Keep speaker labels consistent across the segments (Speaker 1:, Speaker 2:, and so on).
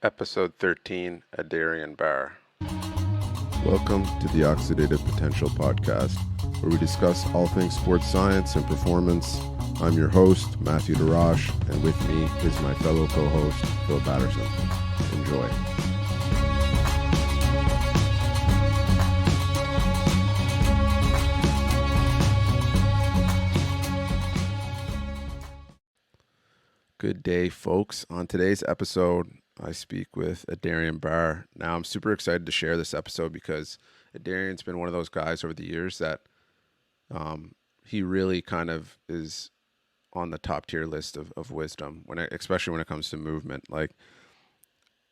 Speaker 1: Episode 13, Adarian Barr.
Speaker 2: Welcome to the Oxidative Potential Podcast, where we discuss all things sports science and performance. I'm your host, Matthew DeRoche, and with me is my fellow co-host, Phil Patterson. Enjoy. Good day, folks. On today's episode, I speak with Adarian Barr. Now, I'm super excited to share this episode because Adarian's been one of those guys over the years that he really kind of is on the top tier list of wisdom, especially when it comes to movement. Like,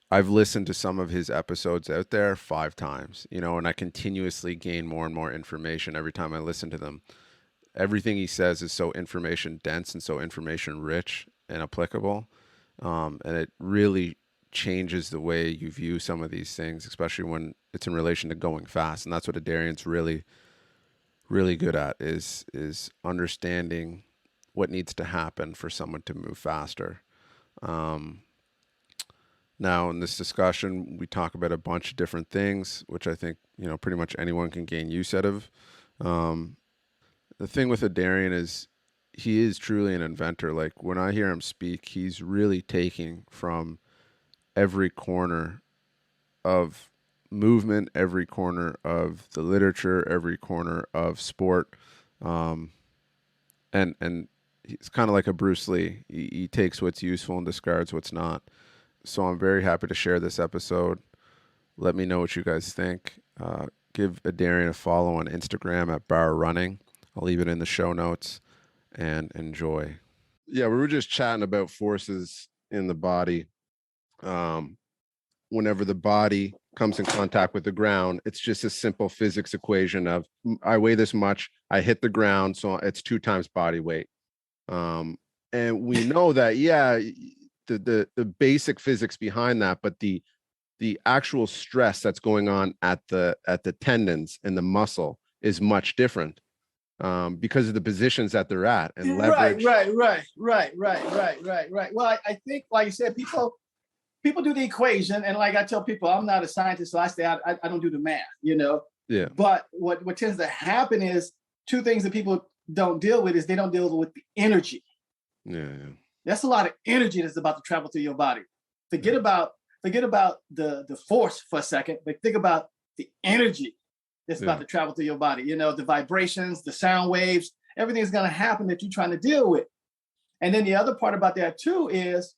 Speaker 2: I've listened to some of his episodes out there 5 times, and I continuously gain more and more information every time I listen to them. Everything he says is so information dense and so information rich and applicable. And it really changes the way you view some of these things, especially when it's in relation to going fast. And that's what Adarian's really, really good at is understanding what needs to happen for someone to move faster. Now, in this discussion, we talk about a bunch of different things, which I think, pretty much anyone can gain use out of. The thing with Adarian is he is truly an inventor. Like, when I hear him speak, he's really taking from every corner of movement, every corner of the literature, every corner of sport. And he's kind of like a Bruce Lee. He takes what's useful and discards what's not. So I'm very happy to share this episode. Let me know what you guys think. Give Adarian a follow on Instagram at Barr Running. I'll leave it in the show notes. And enjoy. Yeah, we were just chatting about forces in the body. Whenever the body comes in contact with the ground, it's just a simple physics equation of I weigh this much, I hit the ground, so it's 2 times body weight. And we know that, the basic physics behind that, but the actual stress that's going on at the tendons and the muscle is much different. Because of the positions that they're at and leverage.
Speaker 3: Right. Well, I think, like you said, people do the equation, and like I tell people, I'm not a scientist, so I say I don't do the math,
Speaker 2: Yeah.
Speaker 3: But what tends to happen is 2 things that people don't deal with is they don't deal with the energy.
Speaker 2: Yeah.
Speaker 3: That's a lot of energy that's about to travel through your body. Forget about the force for a second, but think about the energy that's about to travel through your body. The vibrations, the sound waves, everything's going to happen that you're trying to deal with. And then the other part about that too is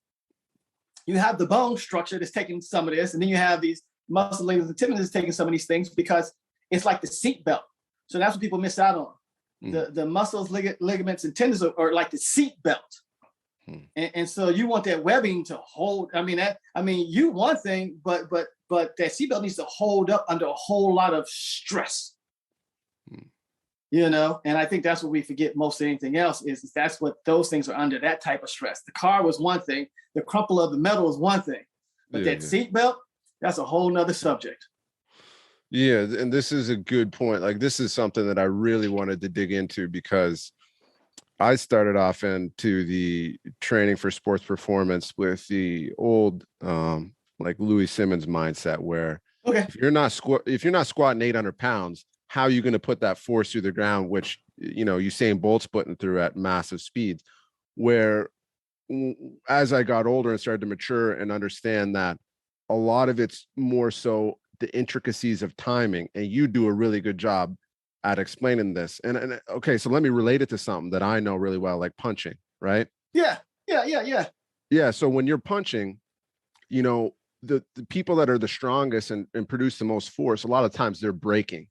Speaker 3: you have the bone structure that's taking some of this, and then you have these muscle ligaments and tendons that's taking some of these things because it's like the seat belt. So that's what people miss out on. The muscles, ligaments, and tendons are like the seat belt. And so you want that webbing to hold. You one thing, but that seatbelt needs to hold up under a whole lot of stress. And I think that's what we forget most of anything else is that's what those things are under, that type of stress. The car was one thing, the crumple of the metal is one thing, but that seatbelt, that's a whole nother subject.
Speaker 2: Yeah, and this is a good point. Like, this is something that I really wanted to dig into because I started off into the training for sports performance with the old like Louis Simmons mindset, where if you're not squatting 800 pounds, how are you going to put that force through the ground, which Usain Bolt's putting through at massive speeds? Where as I got older and started to mature and understand that a lot of it's more so the intricacies of timing, and you do a really good job at explaining this. And okay, so let me relate it to something that I know really well, like punching, right?
Speaker 3: Yeah.
Speaker 2: So when you're punching, the people that are the strongest and produce the most force, a lot of times they're breaking,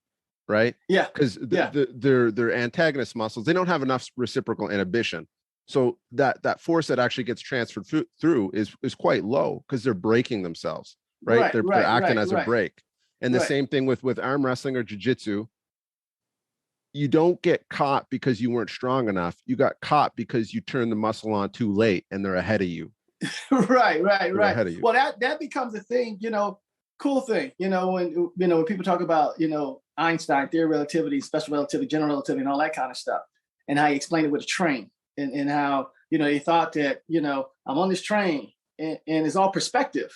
Speaker 2: right?
Speaker 3: Yeah.
Speaker 2: Because their antagonist muscles, they don't have enough reciprocal inhibition. So that force that actually gets transferred through is quite low because they're breaking themselves, right? They're acting as a break. And the same thing with arm wrestling or jiu-jitsu. You don't get caught because you weren't strong enough. You got caught because you turned the muscle on too late and they're ahead of you.
Speaker 3: Right.
Speaker 2: Ahead of you.
Speaker 3: Well, that becomes a thing, cool thing, when people talk about, Einstein, theory of relativity, special relativity, general relativity, and all that kind of stuff, and how he explained it with a train, and how, he thought that, I'm on this train and it's all perspective.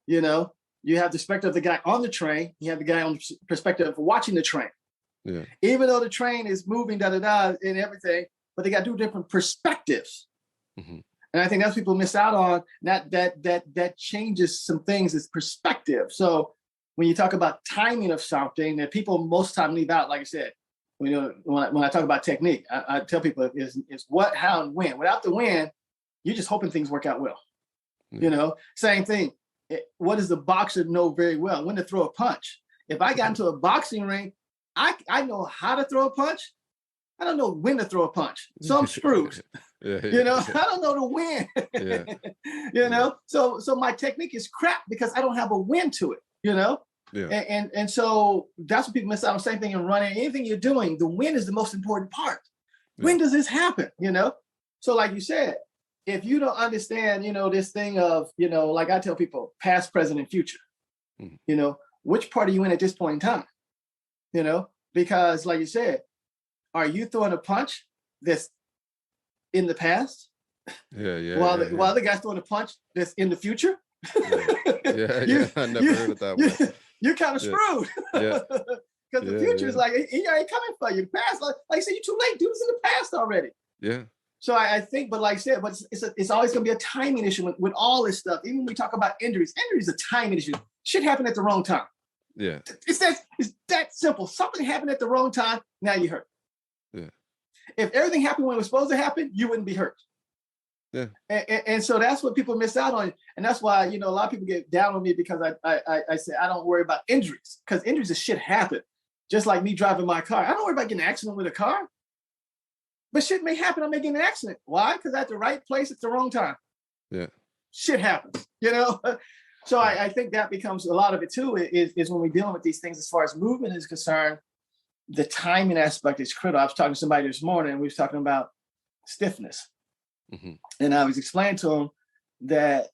Speaker 3: You know, you have the perspective of the guy on the train. You have the guy on the perspective of watching the train.
Speaker 2: Yeah.
Speaker 3: Even though the train is moving, and everything, but they got two different perspectives.
Speaker 2: Mm-hmm.
Speaker 3: And I think that's what people miss out on. That changes some things as perspective. So when you talk about timing of something, that people most time leave out, like I said, when I talk about technique, I tell people is what, how, and when. Without the when, you're just hoping things work out well. You know, same thing. What does the boxer know very well? When to throw a punch. If I got into a boxing ring, I know how to throw a punch. I don't know when to throw a punch. So I'm screwed. You know, I don't know the when. You know, so my technique is crap because I don't have a when to it, you know? And so that's what people miss out on. Same thing in running. Anything you're doing, the when is the most important part. When does this happen? You know? So like you said, if you don't understand, you know, this thing of, you know, like I tell people, past, present, and future, you know, which part are you in at this point in time? You know, because like you said, are you throwing a punch that's in the past? While the guy's throwing a punch that's in the future?
Speaker 2: I never heard it that way.
Speaker 3: You're kind of screwed. Because the future is like, he ain't coming for you. The past, like I said, you're too late. Dude, it's in the past already.
Speaker 2: Yeah.
Speaker 3: So I think, but like I said, but it's always going to be a timing issue with all this stuff. Even when we talk about injuries is a timing issue. Shit happened at the wrong time.
Speaker 2: Yeah.
Speaker 3: It's that simple. Something happened at the wrong time. Now you're hurt.
Speaker 2: Yeah.
Speaker 3: If everything happened when it was supposed to happen, you wouldn't be hurt.
Speaker 2: Yeah.
Speaker 3: And so that's what people miss out on. And that's why, you know, a lot of people get down on me because I say I don't worry about injuries, because injuries is shit happen. Just like me driving my car. I don't worry about getting an accident with a car. But shit may happen. I may get in an accident. Why? Because at the right place at the wrong time.
Speaker 2: Yeah.
Speaker 3: Shit happens, you know? So I think that becomes a lot of it too, is when we're dealing with these things as far as movement is concerned, the timing aspect is critical. I was talking to somebody this morning, and we was talking about stiffness. And I was explaining to them that,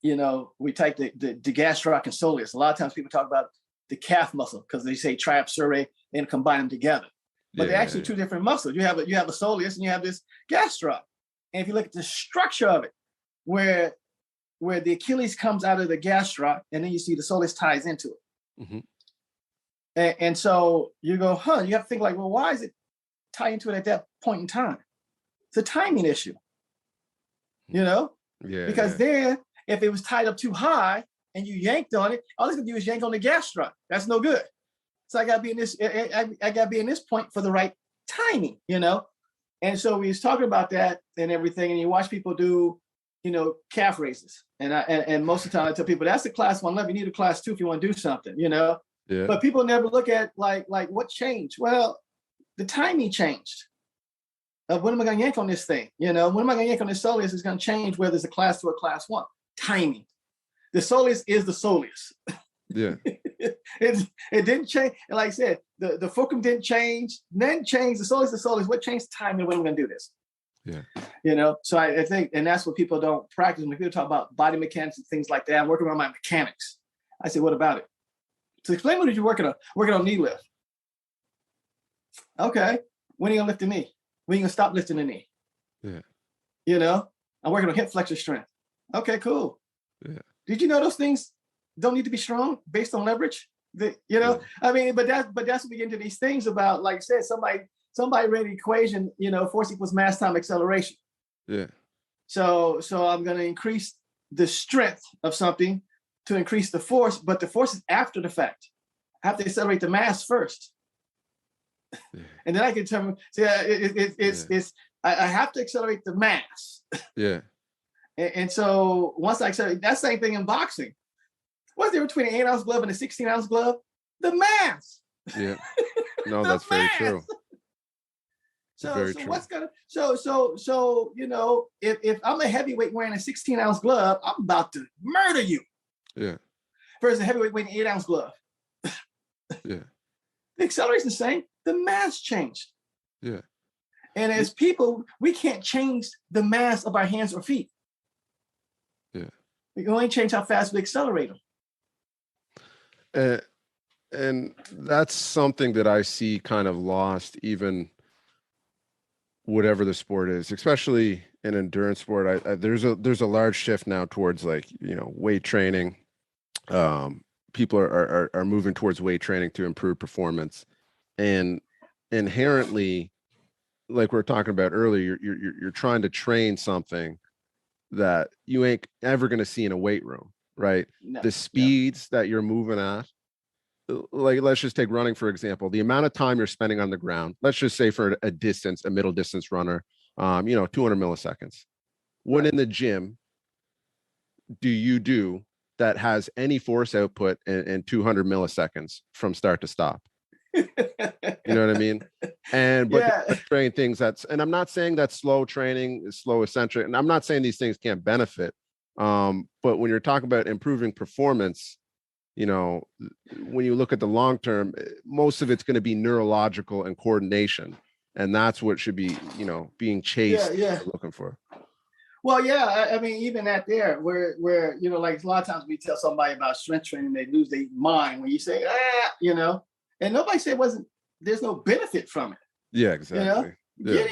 Speaker 3: you know, we take the gastroc and soleus. A lot of times people talk about the calf muscle because they say triceps surae and combine them together. But they're actually two different muscles. You have a soleus and you have this gastroc. And if you look at the structure of it, where the Achilles comes out of the gastroc, and then you see the soleus ties into it. And so you go, you have to think like, well, why is it tied into it at that point in time? It's a timing issue, you know? Because then if it was tied up too high and you yanked on it, all it's gonna do is yank on the gastroc. That's no good. So I gotta be in this, I gotta be in this point for the right timing, you know? And so we was talking about that and everything, and you watch people do, you know, calf raises. And most of the time I tell people that's a class 1 level. You need a class 2 if you want to do something, you know? But people never look at like what changed. Well, the timing changed. When am I going to yank on this thing? You know, when am I going to yank on this soleus is going to change whether it's a class 2 or class 1. Timing. The soleus is the soleus.
Speaker 2: Yeah.
Speaker 3: it didn't change. And like I said, the fulcrum didn't change. Then changed. The soleus, the soleus. What changed timing? When am I going to do this?
Speaker 2: Yeah.
Speaker 3: You know, so I think, and that's what people don't practice. When people talk about body mechanics and things like that, I'm working on my mechanics. I say, what about it? So explain what you're working on. Working on knee lift. Okay. When are you gonna lift the knee? When are you gonna stop lifting the knee?
Speaker 2: Yeah.
Speaker 3: You know, I'm working on hip flexor strength. Okay, cool.
Speaker 2: Yeah.
Speaker 3: Did you know those things don't need to be strong based on leverage? You know, I mean, but that's what we get into these things about, like I said, somebody read the equation, you know, force equals mass time acceleration.
Speaker 2: Yeah.
Speaker 3: So I'm gonna increase the strength of something to increase the force, but the force is after the fact. I have to accelerate the mass first. And then I can determine, I have to accelerate the mass.
Speaker 2: Yeah.
Speaker 3: And so once I accelerate, that same thing in boxing. What's the difference between an 8-ounce glove and a 16-ounce glove? The mass.
Speaker 2: Yeah. No, that's very true.
Speaker 3: So what's gonna so you know, if I'm a heavyweight wearing a 16-ounce glove, I'm about to murder you.
Speaker 2: Yeah.
Speaker 3: Versus a heavyweight wearing an 8-ounce glove.
Speaker 2: Yeah.
Speaker 3: The acceleration is the same. The mass changed.
Speaker 2: Yeah.
Speaker 3: And as people, we can't change the mass of our hands or feet.
Speaker 2: Yeah.
Speaker 3: We can only change how fast we accelerate them.
Speaker 2: And that's something that I see kind of lost, even whatever the sport is, especially in endurance sport. There's a large shift now towards, like, you know, weight training, People are moving towards weight training to improve performance, and inherently, like we were talking about earlier, you're trying to train something that you ain't ever going to see in a weight room, right?
Speaker 3: No,
Speaker 2: The
Speaker 3: no.
Speaker 2: speeds that you're moving at, like let's just take running for example. The amount of time you're spending on the ground, let's just say for a middle distance runner, 200 milliseconds. What
Speaker 3: Right.
Speaker 2: in the gym do you do that has any force output in 200 milliseconds from start to stop? You know what I mean? And but
Speaker 3: Yeah.
Speaker 2: train things and I'm not saying that slow training is slow eccentric, and I'm not saying these things can't benefit. But when you're talking about improving performance, when you look at the long term, most of it's going to be neurological and coordination. And that's what should be, being
Speaker 3: Yeah.
Speaker 2: chased,
Speaker 3: Yeah.
Speaker 2: looking for.
Speaker 3: Well, yeah. I mean, even that there, where like a lot of times we tell somebody about strength training, they lose their mind when you say and nobody said there's no benefit from it.
Speaker 2: Yeah,
Speaker 3: You know,
Speaker 2: exactly. Yeah.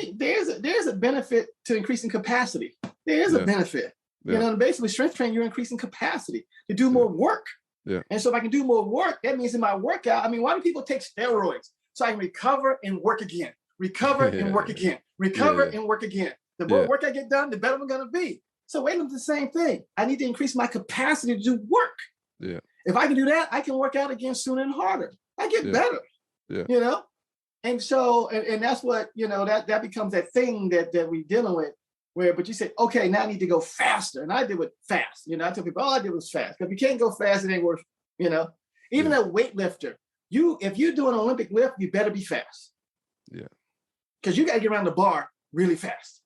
Speaker 3: there's a benefit to increasing capacity. There is a
Speaker 2: Yeah.
Speaker 3: benefit.
Speaker 2: Yeah.
Speaker 3: Basically strength training, you're increasing capacity to do more work.
Speaker 2: Yeah.
Speaker 3: And so if I can do more work, that means in my workout, I mean, why do people take steroids? So I can recover and work again, recover and work again, recover and work again. The more work I get done, the better I'm going to be. So weight loss is the same thing. I need to increase my capacity to do work.
Speaker 2: Yeah.
Speaker 3: If I can do that, I can work out again sooner and harder. I get better.
Speaker 2: Yeah.
Speaker 3: And so, and that's what, that becomes that thing that we're dealing with but you say, okay, now I need to go faster. And I did it fast. I tell people, all I did was fast. Because if you can't go fast, it ain't worth, even a weightlifter, if you do an Olympic lift, you better be fast.
Speaker 2: Yeah.
Speaker 3: Because you got to get around the bar really fast.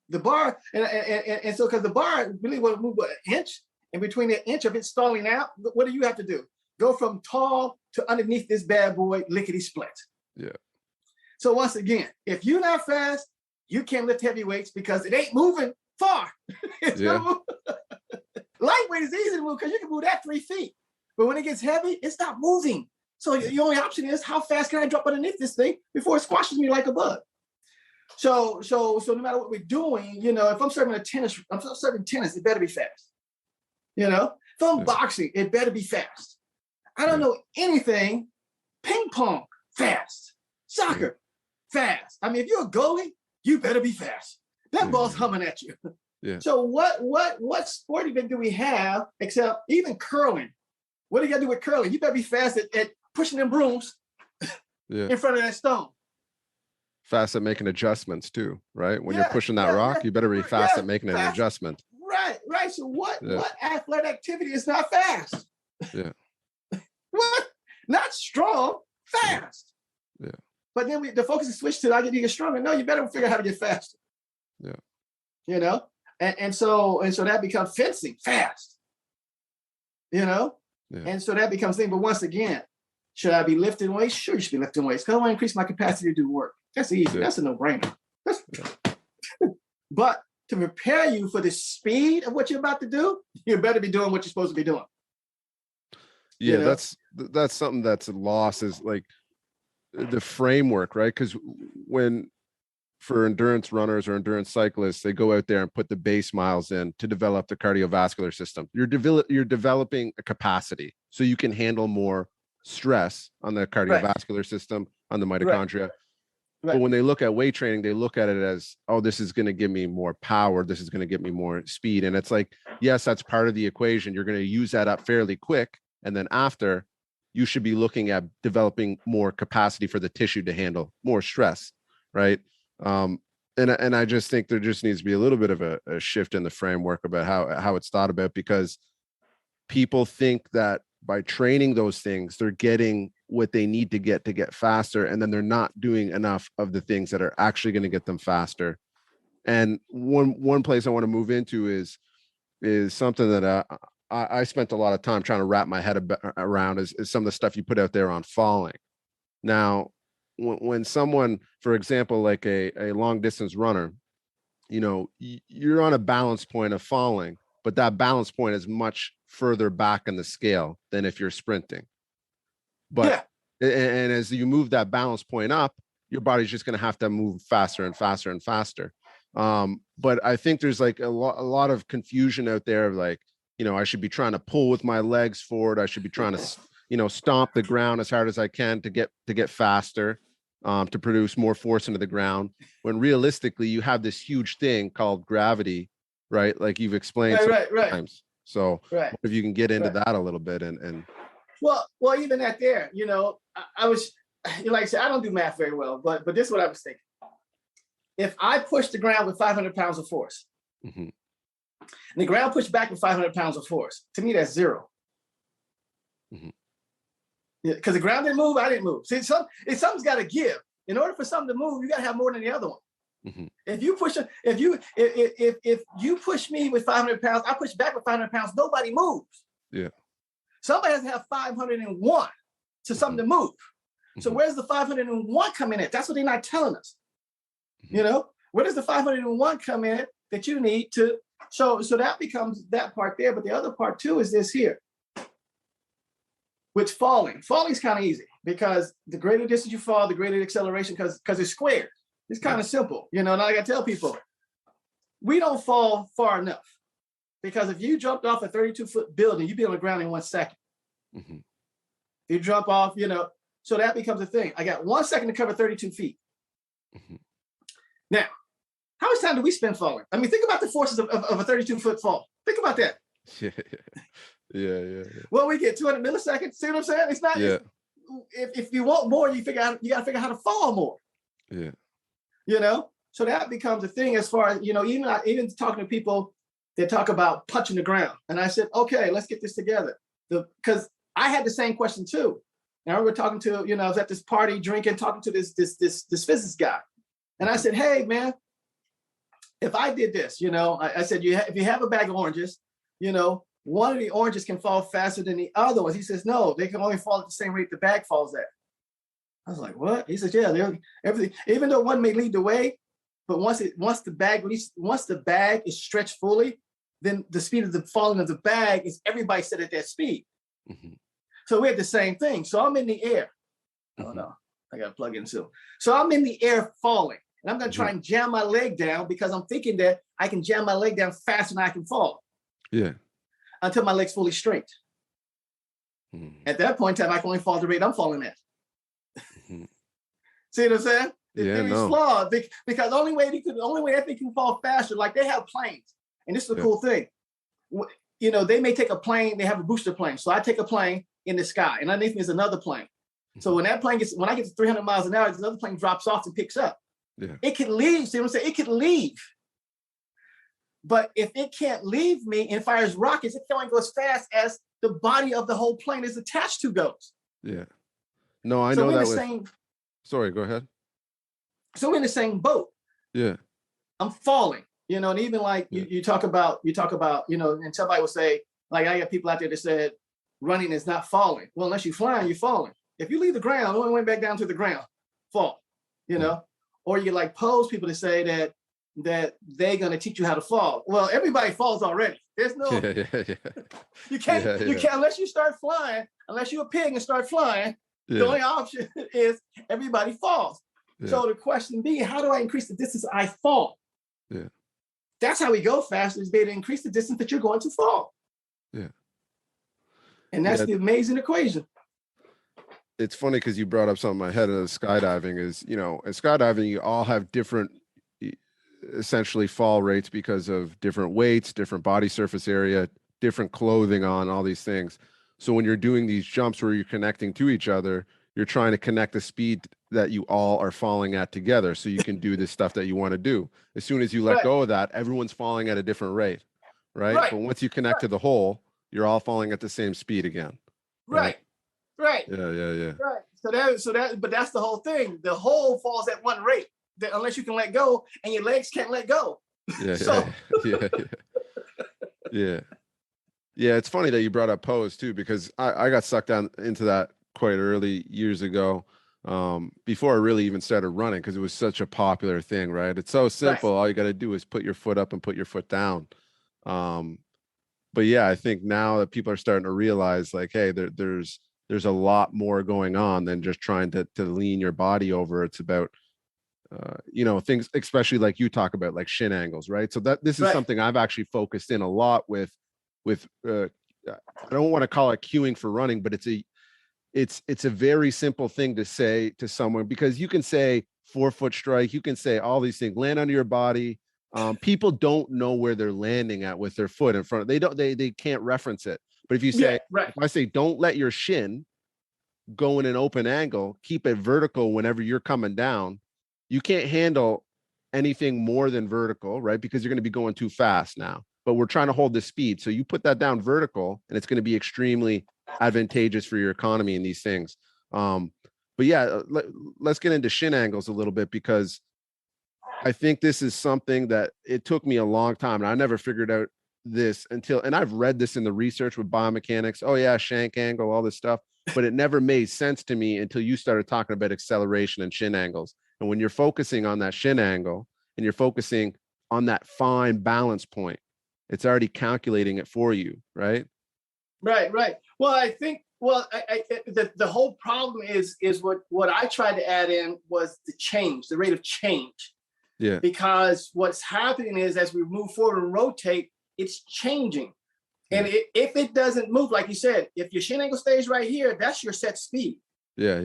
Speaker 3: The bar, and so because the bar really want to move an inch, and between the inch of it stalling out, what do you have to do? Go from tall to underneath this bad boy, lickety split.
Speaker 2: Yeah.
Speaker 3: So once again, if you're not fast, you can't lift heavy weights because it ain't moving far. Lightweight is easy to move because you can move that 3 feet. But when it gets heavy, it's not moving. So your only option is how fast can I drop underneath this thing before it squashes me like a bug? So no matter what we're doing, if I'm serving tennis, it better be fast. If I'm boxing, it better be fast. I don't know anything. Ping pong, fast. Soccer, fast. I mean, if you're a goalie, you better be fast. That ball's humming at you.
Speaker 2: Yeah.
Speaker 3: So what sport event do we have except even curling? What do you got to do with curling? You better be fast at pushing them brooms in front of that stone.
Speaker 2: Fast at making adjustments too, right? When you're pushing that rock, you better be fast at making an adjustment.
Speaker 3: Right. So what athletic activity is not fast?
Speaker 2: Yeah.
Speaker 3: What? Not strong, fast.
Speaker 2: Yeah.
Speaker 3: But then the focus is switched to I get stronger. No, you better figure out how to get faster.
Speaker 2: Yeah.
Speaker 3: And so that becomes fencing, fast.
Speaker 2: Yeah.
Speaker 3: And so that becomes thing. But once again, should I be lifting weights? Sure, you should be lifting weights because I want to increase my capacity to do work. That's easy. Yeah. That's a no-brainer. But to prepare you for the speed of what you're about to do, you better be doing what you're supposed to be doing.
Speaker 2: Yeah, that's something that's lost, is like the framework, right? Because for endurance runners or endurance cyclists, they go out there and put the base miles in to develop the cardiovascular system. You're developing a capacity so you can handle more stress on the cardiovascular system, on the mitochondria. Right. But when they look at weight training, they look at it as, oh, this is going to give me more power. This is going to give me more speed. And it's like, yes, that's part of the equation. You're going to use that up fairly quick. And then after, you should be looking at developing more capacity for the tissue to handle more stress, right? And I just think there just needs to be a little bit of a shift in the framework about how it's thought about, because people think that by training those things, they're getting what they need to get faster, and then they're not doing enough of the things that are actually going to get them faster. And one place I want to move into is something that I spent a lot of time trying to wrap my head around is some of the stuff you put out there on falling. Now, when someone, for example, like a long distance runner, you're on a balance point of falling, but that balance point is much further back in the scale than if you're sprinting. But and as you move that balance point up, your body's just going to have to move faster and faster and faster. But I think there's like a lot of confusion out there of like, I should be trying to pull with my legs forward. I should be trying to, stomp the ground as hard as I can to get faster, to produce more force into the ground. When realistically, you have this huge thing called gravity, right? Like you've explained
Speaker 3: Right.
Speaker 2: times. So
Speaker 3: Right.
Speaker 2: if you can get into that a little bit and
Speaker 3: well, even at there, I was, like I said, I don't do math very well, but this is what I was thinking. If I push the ground with 500 pounds of force,
Speaker 2: mm-hmm.
Speaker 3: and the ground pushed back with 500 pounds of force, to me, that's zero.
Speaker 2: Mm-hmm.
Speaker 3: Because the ground didn't move, I didn't move. See, something's got to give. In order for something to move, you got to have more than the other one.
Speaker 2: Mm-hmm.
Speaker 3: If you push me with 500 pounds, I push back with 500 pounds, nobody moves.
Speaker 2: Yeah.
Speaker 3: Somebody has to have 501 to something to move. So where's the 501 come in at? That's what they're not telling us. Where does the 501 come in that you need to? So that becomes that part there. But the other part too is this here, which falling. Falling is kind of easy because the greater distance you fall, the greater the acceleration because it's squared. It's kind of simple. Now I got to tell people, we don't fall far enough because if you jumped off a 32-foot building, you'd be on the ground in 1 second.
Speaker 2: Mm-hmm.
Speaker 3: You jump off, so that becomes a thing. I got 1 second to cover 32 feet.
Speaker 2: Mm-hmm.
Speaker 3: Now, how much time do we spend falling? I mean, think about the forces of a 32-foot fall. Think about that.
Speaker 2: Yeah.
Speaker 3: Well, we get 200 milliseconds. See what I'm saying? It's not.
Speaker 2: Yeah.
Speaker 3: If you want more, you got to figure out how to fall more.
Speaker 2: Yeah.
Speaker 3: So that becomes a thing as far as, even talking to people that talk about punching the ground. And I said, okay, let's get this together. Because I had the same question too. And I remember talking to, I was at this party drinking, talking to this physics guy. And I said, hey, man, if I did this, I said, if you have a bag of oranges, one of the oranges can fall faster than the other ones. He says, no, they can only fall at the same rate the bag falls at. I was like, what? He says, yeah, everything, even though one may lead the way, but once the bag is stretched fully, then the speed of the falling of the bag is everybody set at that speed.
Speaker 2: Mm-hmm.
Speaker 3: So we had the same thing. So I'm in the air. Oh no, I got to plug in soon. So I'm in the air falling, and I'm going to try and jam my leg down because I'm thinking that I can jam my leg down faster than I can fall.
Speaker 2: Yeah.
Speaker 3: Until my leg's fully straight.
Speaker 2: Mm-hmm.
Speaker 3: At that point in time, I can only fall the rate I'm falling at.
Speaker 2: Mm-hmm.
Speaker 3: See what I'm saying? The
Speaker 2: Yeah,
Speaker 3: theory's flawed because the only way I think you can fall faster, like they have planes, and this is the cool thing. They may take a plane, they have a booster plane. So I take a plane in the sky, and underneath me is another plane. So when I get to 300 miles an hour, another plane drops off and picks up.
Speaker 2: Yeah.
Speaker 3: It could leave. See what I'm saying? It could leave. But if it can't leave me and fires rockets, it can only go as fast as the body of the whole plane is attached to goes.
Speaker 2: Yeah. No, I know that. Sorry, go ahead.
Speaker 3: So we're in the same boat.
Speaker 2: Yeah.
Speaker 3: I'm falling, and even like you talk about, and somebody will say, like I got people out there that said running is not falling. Well, unless you're flying, you're falling. If you leave the ground, only went back down to the ground, fall, or you like pose people to say that they're going to teach you how to fall. Well, everybody falls already. There's no, you can't, unless you start flying, unless you're a pig and start flying, the only option is everybody falls. Yeah. So the question be, how do I increase the distance I fall?
Speaker 2: Yeah.
Speaker 3: That's how we go faster, is be able to increase the distance that you're going to fall.
Speaker 2: Yeah.
Speaker 3: And that's the amazing equation.
Speaker 2: It's funny because you brought up something in my head of skydiving is, in skydiving, you all have different essentially fall rates because of different weights, different body surface area, different clothing on, all these things. So when you're doing these jumps where you're connecting to each other, you're trying to connect the speed that you all are falling at together so you can do this stuff that you want to do. As soon as you let go of that, everyone's falling at a different rate, right? But once you connect to the whole, you're all falling at the same speed again.
Speaker 3: Right.
Speaker 2: Yeah.
Speaker 3: Right. But that's the whole thing. The whole falls at one rate, that unless you can let go, and your legs can't let go.
Speaker 2: Yeah. It's funny that you brought up pose too, because I got sucked down into that quite early years ago, before I really even started running, because it was such a popular thing, right? It's so simple. All you got to do is put your foot up and put your foot down. But yeah, I think now that people are starting to realize, like, hey, there's a lot more going on than just trying to lean your body over. It's about things, especially like you talk about, like shin angles, right? So this is something I've actually focused in a lot with with I don't want to call it cueing for running, but it's a very simple thing to say to someone, because you can say 4-foot strike, you can say all these things, land under your body. People don't know where they're landing at with their foot in front. They can't reference it. But if you say,
Speaker 3: right.
Speaker 2: if I say, don't let your shin go in an open angle, keep it vertical whenever you're coming down, you can't handle anything more than vertical, right? Because you're going to be going too fast now. But we're trying to hold the speed. So you put that down vertical, and it's going to be extremely advantageous for your economy in these things. But yeah, let's get into shin angles a little bit, because I think this is something that it took me a long time, and I never figured out this until, and I've read this in the research with biomechanics. Oh yeah, shank angle, all this stuff, but it never made sense to me until you started talking about acceleration and shin angles. And when you're focusing on that shin angle and you're focusing on that fine balance point, it's already calculating it for you, right?
Speaker 3: Right. Well, I think, the whole problem is what I tried to add in was the rate of change.
Speaker 2: Yeah.
Speaker 3: Because what's happening is, as we move forward and rotate, it's changing. And if it doesn't move, like you said, if your shin angle stays right here, that's your set speed.
Speaker 2: Yeah.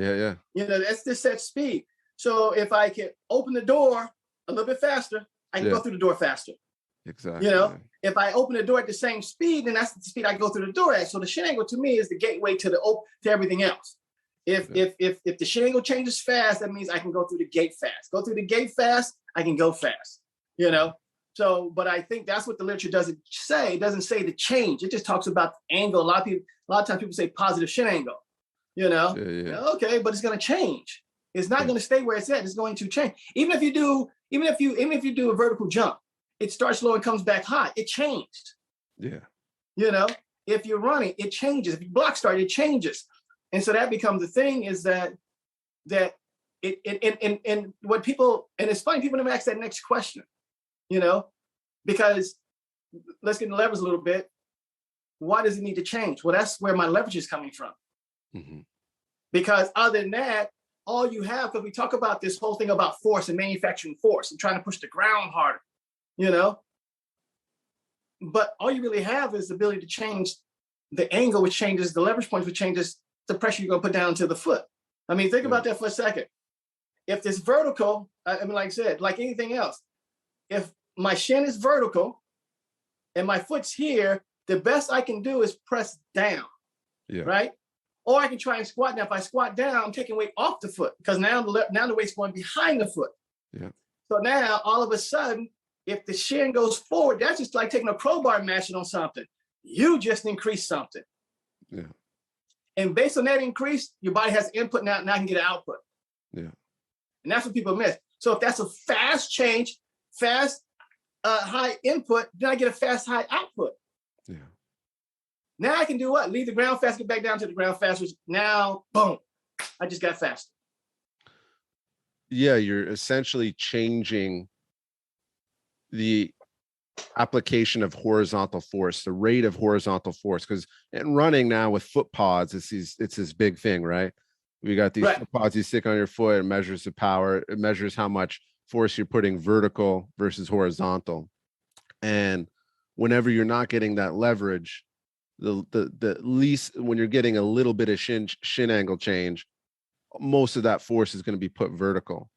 Speaker 3: You know, that's the set speed. So if I can open the door a little bit faster, I can go through the door faster.
Speaker 2: Exactly.
Speaker 3: You know, if I open the door at the same speed, then that's the speed I go through the door at. So the shin angle to me is the gateway to to everything else. If the shin angle changes fast, that means I can go through the gate fast. Go through the gate fast, I can go fast. You know. So, but I think that's what the literature doesn't say. It doesn't say the change. It just talks about the angle. A lot of times people say positive shin angle. You know. Okay, but it's going to change. It's not going to stay where it's at. It's going to change. Even if you do a vertical jump, it starts low and comes back high. It changed.
Speaker 2: Yeah.
Speaker 3: You know, if you're running, it changes. If you block start, it changes. And so that becomes the thing, is that and what people, and it's funny, people never ask that next question, you know, because let's get into leverage a little bit. Why does it need to change? Well, that's where my leverage is coming from.
Speaker 2: Mm-hmm.
Speaker 3: Because other than that, all you have, because we talk about this whole thing about force and manufacturing force and trying to push the ground harder, you know, but all you really have is the ability to change the angle, which changes the leverage points, which changes the pressure you're going to put down to the foot. I mean, think about that for a second. If this vertical, I mean, like I said, like anything else, if my shin is vertical and my foot's here, the best I can do is press down, right? Or I can try and squat. Now, if I squat down, I'm taking weight off the foot, because now the weight's going behind the foot. Yeah. So now, all of a sudden, if the shin goes forward, that's just like taking a crowbar and mashing on something. You just increase something. Yeah. And based on that increase, your body has input now I can get an output. Yeah. And that's what people miss. So if that's a fast change, fast high input, then I get a fast high output. Yeah. Now I can do what? Leave the ground fast, get back down to the ground fast. Now, boom, I just got faster.
Speaker 2: Yeah, you're essentially changing the application of horizontal force, the rate of horizontal force, because in running now with foot pods, it's this big thing, right? We got these foot pods you stick on your foot. It measures the power. It measures how much force you're putting vertical versus horizontal. And whenever you're not getting that leverage, the least, when you're getting a little bit of shin angle change, most of that force is going to be put vertical.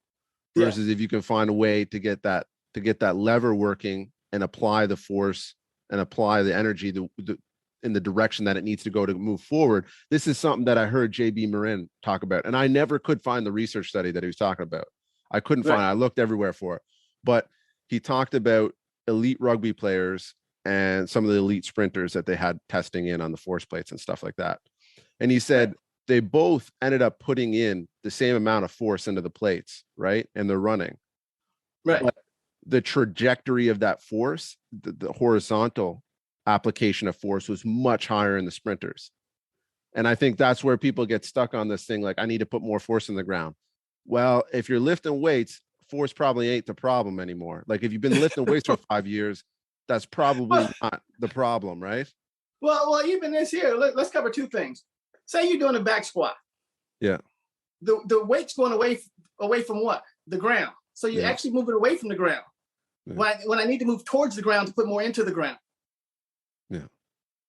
Speaker 2: Versus if you can find a way to get that lever working and apply the force and apply the energy in the direction that it needs to go to move forward. This is something that I heard JB Morin talk about, and I never could find the research study that he was talking about. I couldn't find it. I looked everywhere for it, but he talked about elite rugby players and some of the elite sprinters that they had testing in on the force plates and stuff like that. And he said they both ended up putting in the same amount of force into the plates, right? And they're running.
Speaker 3: Right.
Speaker 2: But the trajectory of that force, the horizontal application of force, was much higher in the sprinters. And I think that's where people get stuck on this thing, like, I need to put more force in the ground. Well, if you're lifting weights, force probably ain't the problem anymore. Like, if you've been lifting weights for 5 years, that's probably not the problem, right?
Speaker 3: Well, even this here, let's cover two things. Say you're doing a back squat.
Speaker 2: Yeah.
Speaker 3: The weight's going away from what? The ground. So you're actually moving away from the ground. Yeah. When I need to move towards the ground to put more into the ground.
Speaker 2: Yeah.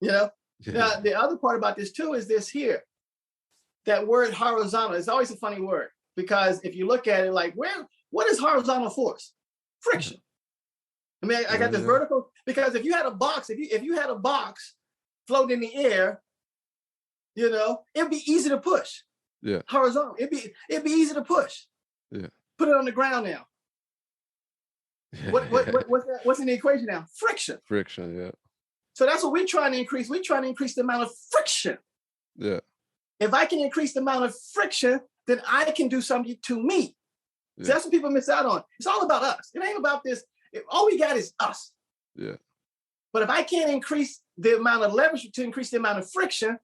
Speaker 3: You know.
Speaker 2: Yeah.
Speaker 3: Now the other part about this too is this here. That word horizontal is always a funny word because if you look at it, like what is horizontal force? Friction. I mean, I got this vertical because if you had a box, if you had a box floating in the air, you know, it'd be easy to push.
Speaker 2: Yeah.
Speaker 3: Horizontal. It'd be easy to push.
Speaker 2: Yeah.
Speaker 3: Put it on the ground now. What's in the equation now? Friction.
Speaker 2: Friction, yeah.
Speaker 3: So that's what we're trying to increase. We're trying to increase the amount of friction.
Speaker 2: Yeah.
Speaker 3: If I can increase the amount of friction, then I can do something to me.
Speaker 2: Yeah.
Speaker 3: So that's what people miss out on. It's all about us. It ain't about this. All we got is us.
Speaker 2: Yeah.
Speaker 3: But if I can't increase the amount of leverage to increase the amount of friction,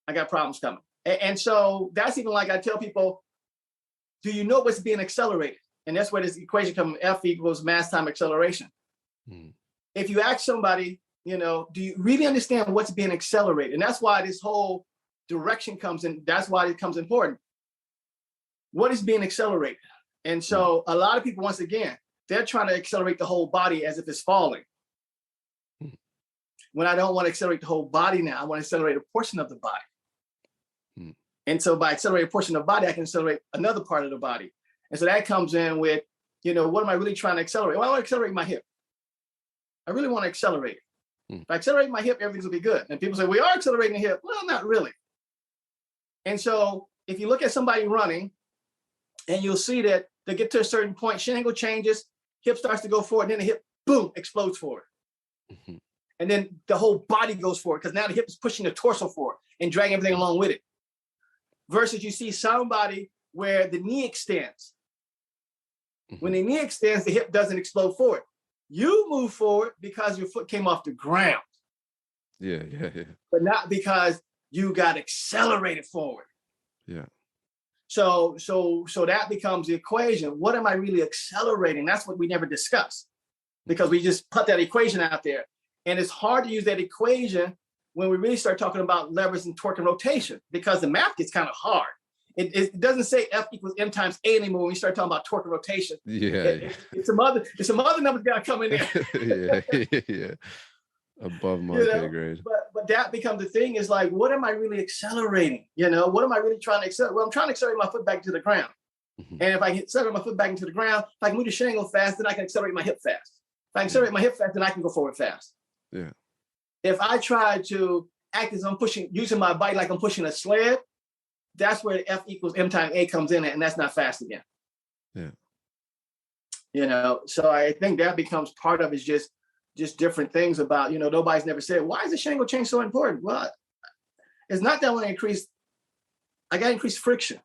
Speaker 3: I got problems coming. And so that's even like I tell people, do you know what's being accelerated? And that's where this equation comes, F equals mass time acceleration. If you ask somebody, you know, do you really understand what's being accelerated? And that's why this whole direction comes in. That's why it becomes important. What is being accelerated? And so a lot of people, once again, they're trying to accelerate the whole body as if it's falling. When I don't want to accelerate the whole body now, I want to accelerate a portion of the body. And so by accelerating a portion of the body, I can accelerate another part of the body. And so that comes in with, you know, what am I really trying to accelerate? Well, I want to accelerate my hip. I really want to accelerate it. If I accelerate my hip, everything's will be good. And people say, we are accelerating the hip. Well, not really. And so if you look at somebody running, and you'll see that they get to a certain point, shin angle changes, hip starts to go forward, and then the hip, boom, explodes forward. And then the whole body goes forward because now the hip is pushing the torso forward and dragging everything along with it. Versus you see somebody where the knee extends. When the knee extends, the hip doesn't explode forward. You move forward because your foot came off the ground.
Speaker 2: Yeah.
Speaker 3: But not because you got accelerated forward.
Speaker 2: Yeah.
Speaker 3: So that becomes the equation. What am I really accelerating? That's what we never discuss because we just put that equation out there. And it's hard to use that equation when we really start talking about leverage and torque and rotation because the math gets kind of hard. It doesn't say F equals M times A anymore when we start talking about torque and rotation. It's some other numbers got to come in there.
Speaker 2: Yeah. Above my pay grade.
Speaker 3: But that becomes the thing is like, what am I really accelerating? You know, what am I really trying to accelerate? Well, I'm trying to accelerate my foot back to the ground. And if I can accelerate my foot back into the ground, if I can move the shin angle fast, then I can accelerate my hip fast. If I can accelerate my hip fast, then I can go forward fast.
Speaker 2: Yeah.
Speaker 3: If I try to act as I'm using my body like I'm pushing a sled, that's where F equals M times A comes in, and that's not fast again.
Speaker 2: Yeah.
Speaker 3: You know, so I think that becomes part of it's just different things about, you know, nobody's never said, why is the shin angle change so important? Well, it's not that I want to increase, I got to increase friction.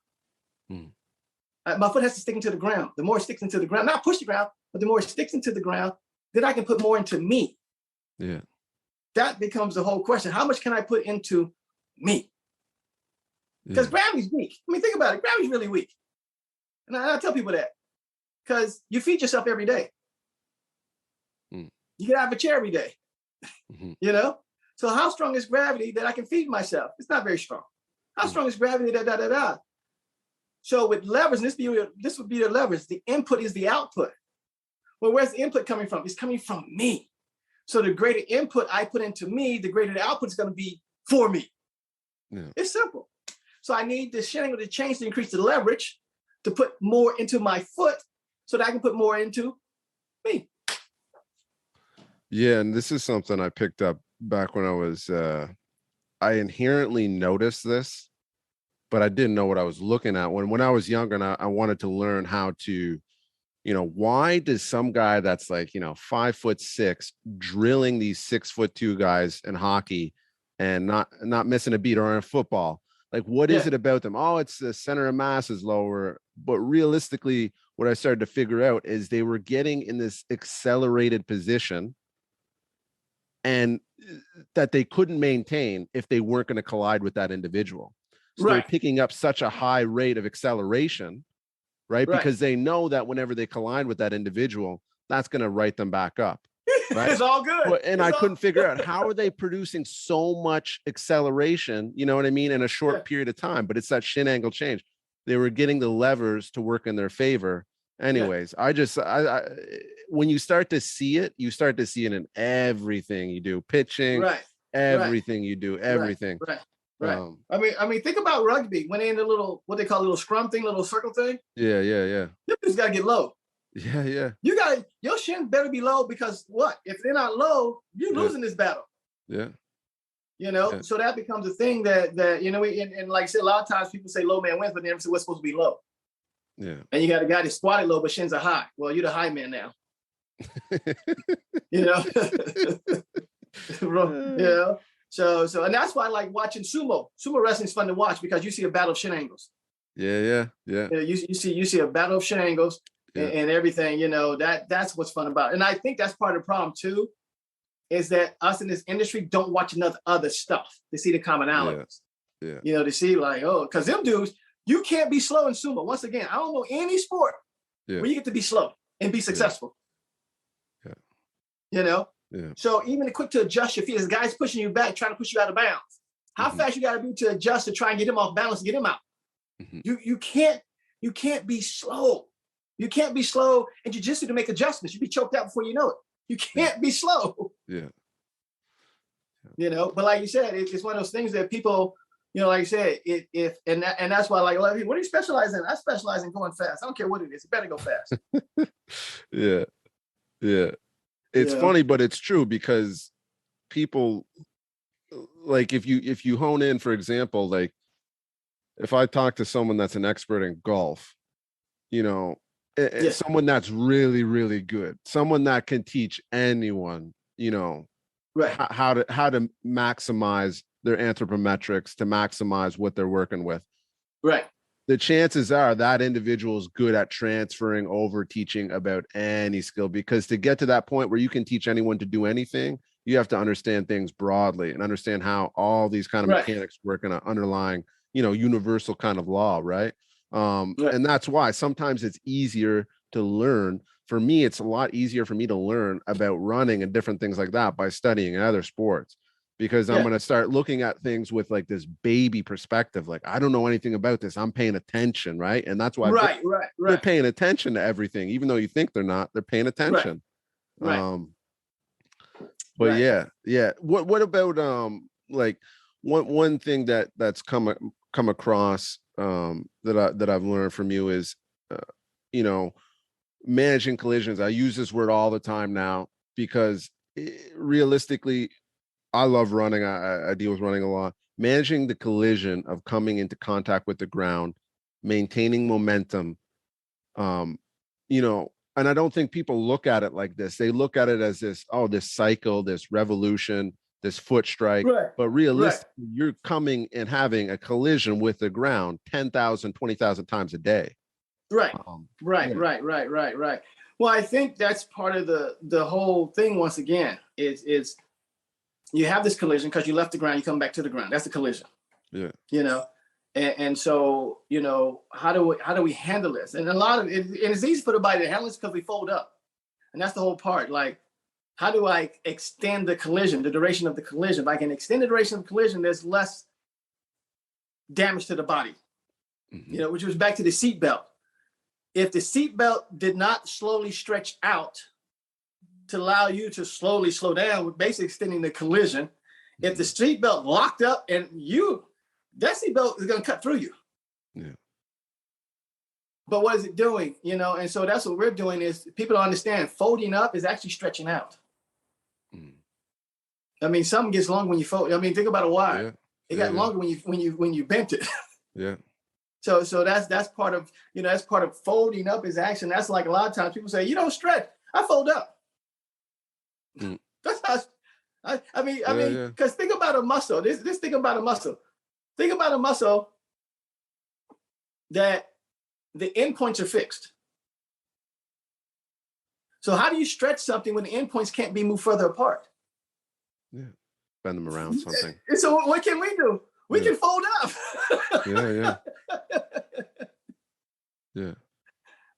Speaker 3: My foot has to stick into the ground. The more it sticks into the ground, not push the ground, but the more it sticks into the ground, then I can put more into me.
Speaker 2: Yeah.
Speaker 3: That becomes the whole question. How much can I put into me? Because gravity's weak. I mean, think about it. Gravity's really weak. And I tell people that because you feed yourself every day. You get out of a chair every day, you know? So how strong is gravity that I can feed myself? It's not very strong. How strong is gravity that. So with levers, this would be the levers. The input is the output. Well, where's the input coming from? It's coming from me. So the greater input I put into me, the greater the output is going to be for me. Yeah. It's simple. So I need the shin angle to change to increase the leverage to put more into my foot so that I can put more into me.
Speaker 2: Yeah, and this is something I picked up back when I was, I inherently noticed this, but I didn't know what I was looking at. When I was younger and I wanted to learn how to, you know, why does some guy that's like, you know, 5'6" drilling these 6'2" guys in hockey and not missing a beat, or in football? Like, what is it about them? Oh, it's the center of mass is lower. But realistically, what I started to figure out is they were getting in this accelerated position and that they couldn't maintain if they weren't going to collide with that individual. So they're picking up such a high rate of acceleration, right? Because they know that whenever they collide with that individual, that's going to right them back up. Right?
Speaker 3: It's all good.
Speaker 2: And I couldn't figure out, how are they producing so much acceleration, you know what I mean, in a short period of time? But it's that shin angle change. They were getting the levers to work in their favor. Anyways, I when you start to see it, in everything you do, pitching, everything you do, everything.
Speaker 3: Right. I mean, think about rugby when they're in the little, what they call a little scrum thing, little circle thing.
Speaker 2: Yeah.
Speaker 3: You just gotta get low.
Speaker 2: Yeah.
Speaker 3: Your shin better be low, because what? If they're not low, you're losing this battle.
Speaker 2: Yeah.
Speaker 3: So that becomes a thing that and like I said, a lot of times people say low man wins, but they never say what's supposed to be low.
Speaker 2: Yeah.
Speaker 3: And you got a guy that squatted low, but shins are high. Well, you're the high man now. So and that's why I like watching sumo. Sumo wrestling is fun to watch because you see a battle of shin angles.
Speaker 2: Yeah.
Speaker 3: You see a battle of shin angles and everything. That's what's fun about it. And I think that's part of the problem too, is that us in this industry don't watch enough other stuff to see the commonalities.
Speaker 2: Yeah.
Speaker 3: To see like, because them dudes, you can't be slow in sumo. Once again, I don't know any sport where you get to be slow and be successful.
Speaker 2: Yeah.
Speaker 3: So even quick to adjust your feet, this guy's pushing you back, trying to push you out of bounds. How fast you got to be to adjust to try and get him off balance and get him out? You can't be slow. You can't be slow in jiu-jitsu to make adjustments. You'll be choked out before you know it. You can't be slow.
Speaker 2: Yeah.
Speaker 3: But like you said, it's one of those things that people, like you said, and that's why like a lot of people, what do you specialize in? I specialize in going fast. I don't care what it is. You better go fast.
Speaker 2: Yeah. It's funny, but it's true, because people, like if you hone in, for example, like if I talk to someone that's an expert in golf, someone that's really, really good, someone that can teach anyone, how to maximize their anthropometrics, to maximize what they're working with.
Speaker 3: Right.
Speaker 2: The chances are that individual is good at transferring over teaching about any skill, because to get to that point where you can teach anyone to do anything, you have to understand things broadly and understand how all these kind of mechanics work in an underlying, universal kind of law. Right. And that's why sometimes it's easier to learn. For me, it's a lot easier for me to learn about running and different things like that by studying in other sports, because I'm going to start looking at things with like this baby perspective. Like, I don't know anything about this. I'm paying attention. Right. And that's why they're paying attention to everything, even though you think they're not, they're paying attention. But yeah. What about, like one thing that's come across, that I've learned from you is, managing collisions. I use this word all the time now, because realistically, I love running. I deal with running a lot. Managing the collision of coming into contact with the ground, maintaining momentum, and I don't think people look at it like this. They look at it as this cycle, this revolution, this foot strike. But realistically, you're coming and having a collision with the ground 10,000, 20,000 times a day.
Speaker 3: Right. Well, I think that's part of the whole thing. Once again, is you have this collision because you left the ground, you come back to the ground. That's the collision. Yeah. And so, how do we handle this? And a lot of it, and it's easy for the body to handle this because we fold up. And that's the whole part. Like, how do I extend the collision, the duration of the collision? If I can extend the duration of the collision, there's less damage to the body. Which was back to the seatbelt. If the seatbelt did not slowly stretch out to allow you to slowly slow down, with basically extending the collision, if the seatbelt locked up and that seatbelt is going to cut through you. Yeah. But what is it doing? And so that's what we're doing, is people don't understand folding up is actually stretching out. I mean, something gets longer when you fold. I mean, think about a wire. It got longer when you bent it. Yeah. So that's part of, that's part of folding up is action. That's like a lot of times people say, you don't stretch. I fold up. That's how I mean, because think about a muscle. This think about a muscle. Think about a muscle that the endpoints are fixed. So how do you stretch something when the endpoints can't be moved further apart?
Speaker 2: Yeah. Bend them around something.
Speaker 3: So what can we do? We can fold up.
Speaker 2: Yeah.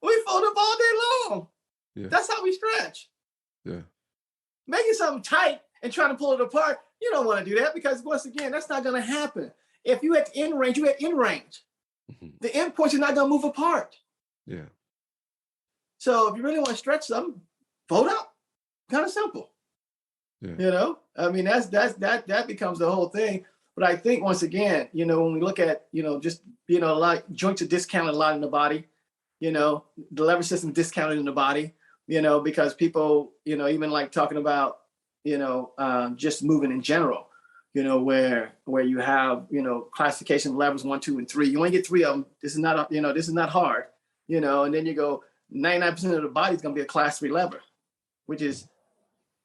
Speaker 3: We fold up all day long.
Speaker 2: Yeah.
Speaker 3: That's how we stretch.
Speaker 2: Yeah.
Speaker 3: Making something tight and trying to pull it apart, you don't want to do that, because once again, that's not going to happen. If you at in range, you at in range. The endpoints are not going to move apart.
Speaker 2: Yeah.
Speaker 3: So if you really want to stretch something, fold up. Kind of simple. Yeah. I mean, that becomes the whole thing. But I think once again, when we look at, just, a lot, joints are discounted a lot in the body, the lever system discounted in the body, because people, even like talking about, just moving in general, where you have, classification levels 1, 2, and 3. You only get 3 of them. This is not, this is not hard, and then you go 99% of the body is going to be a class 3 lever, which is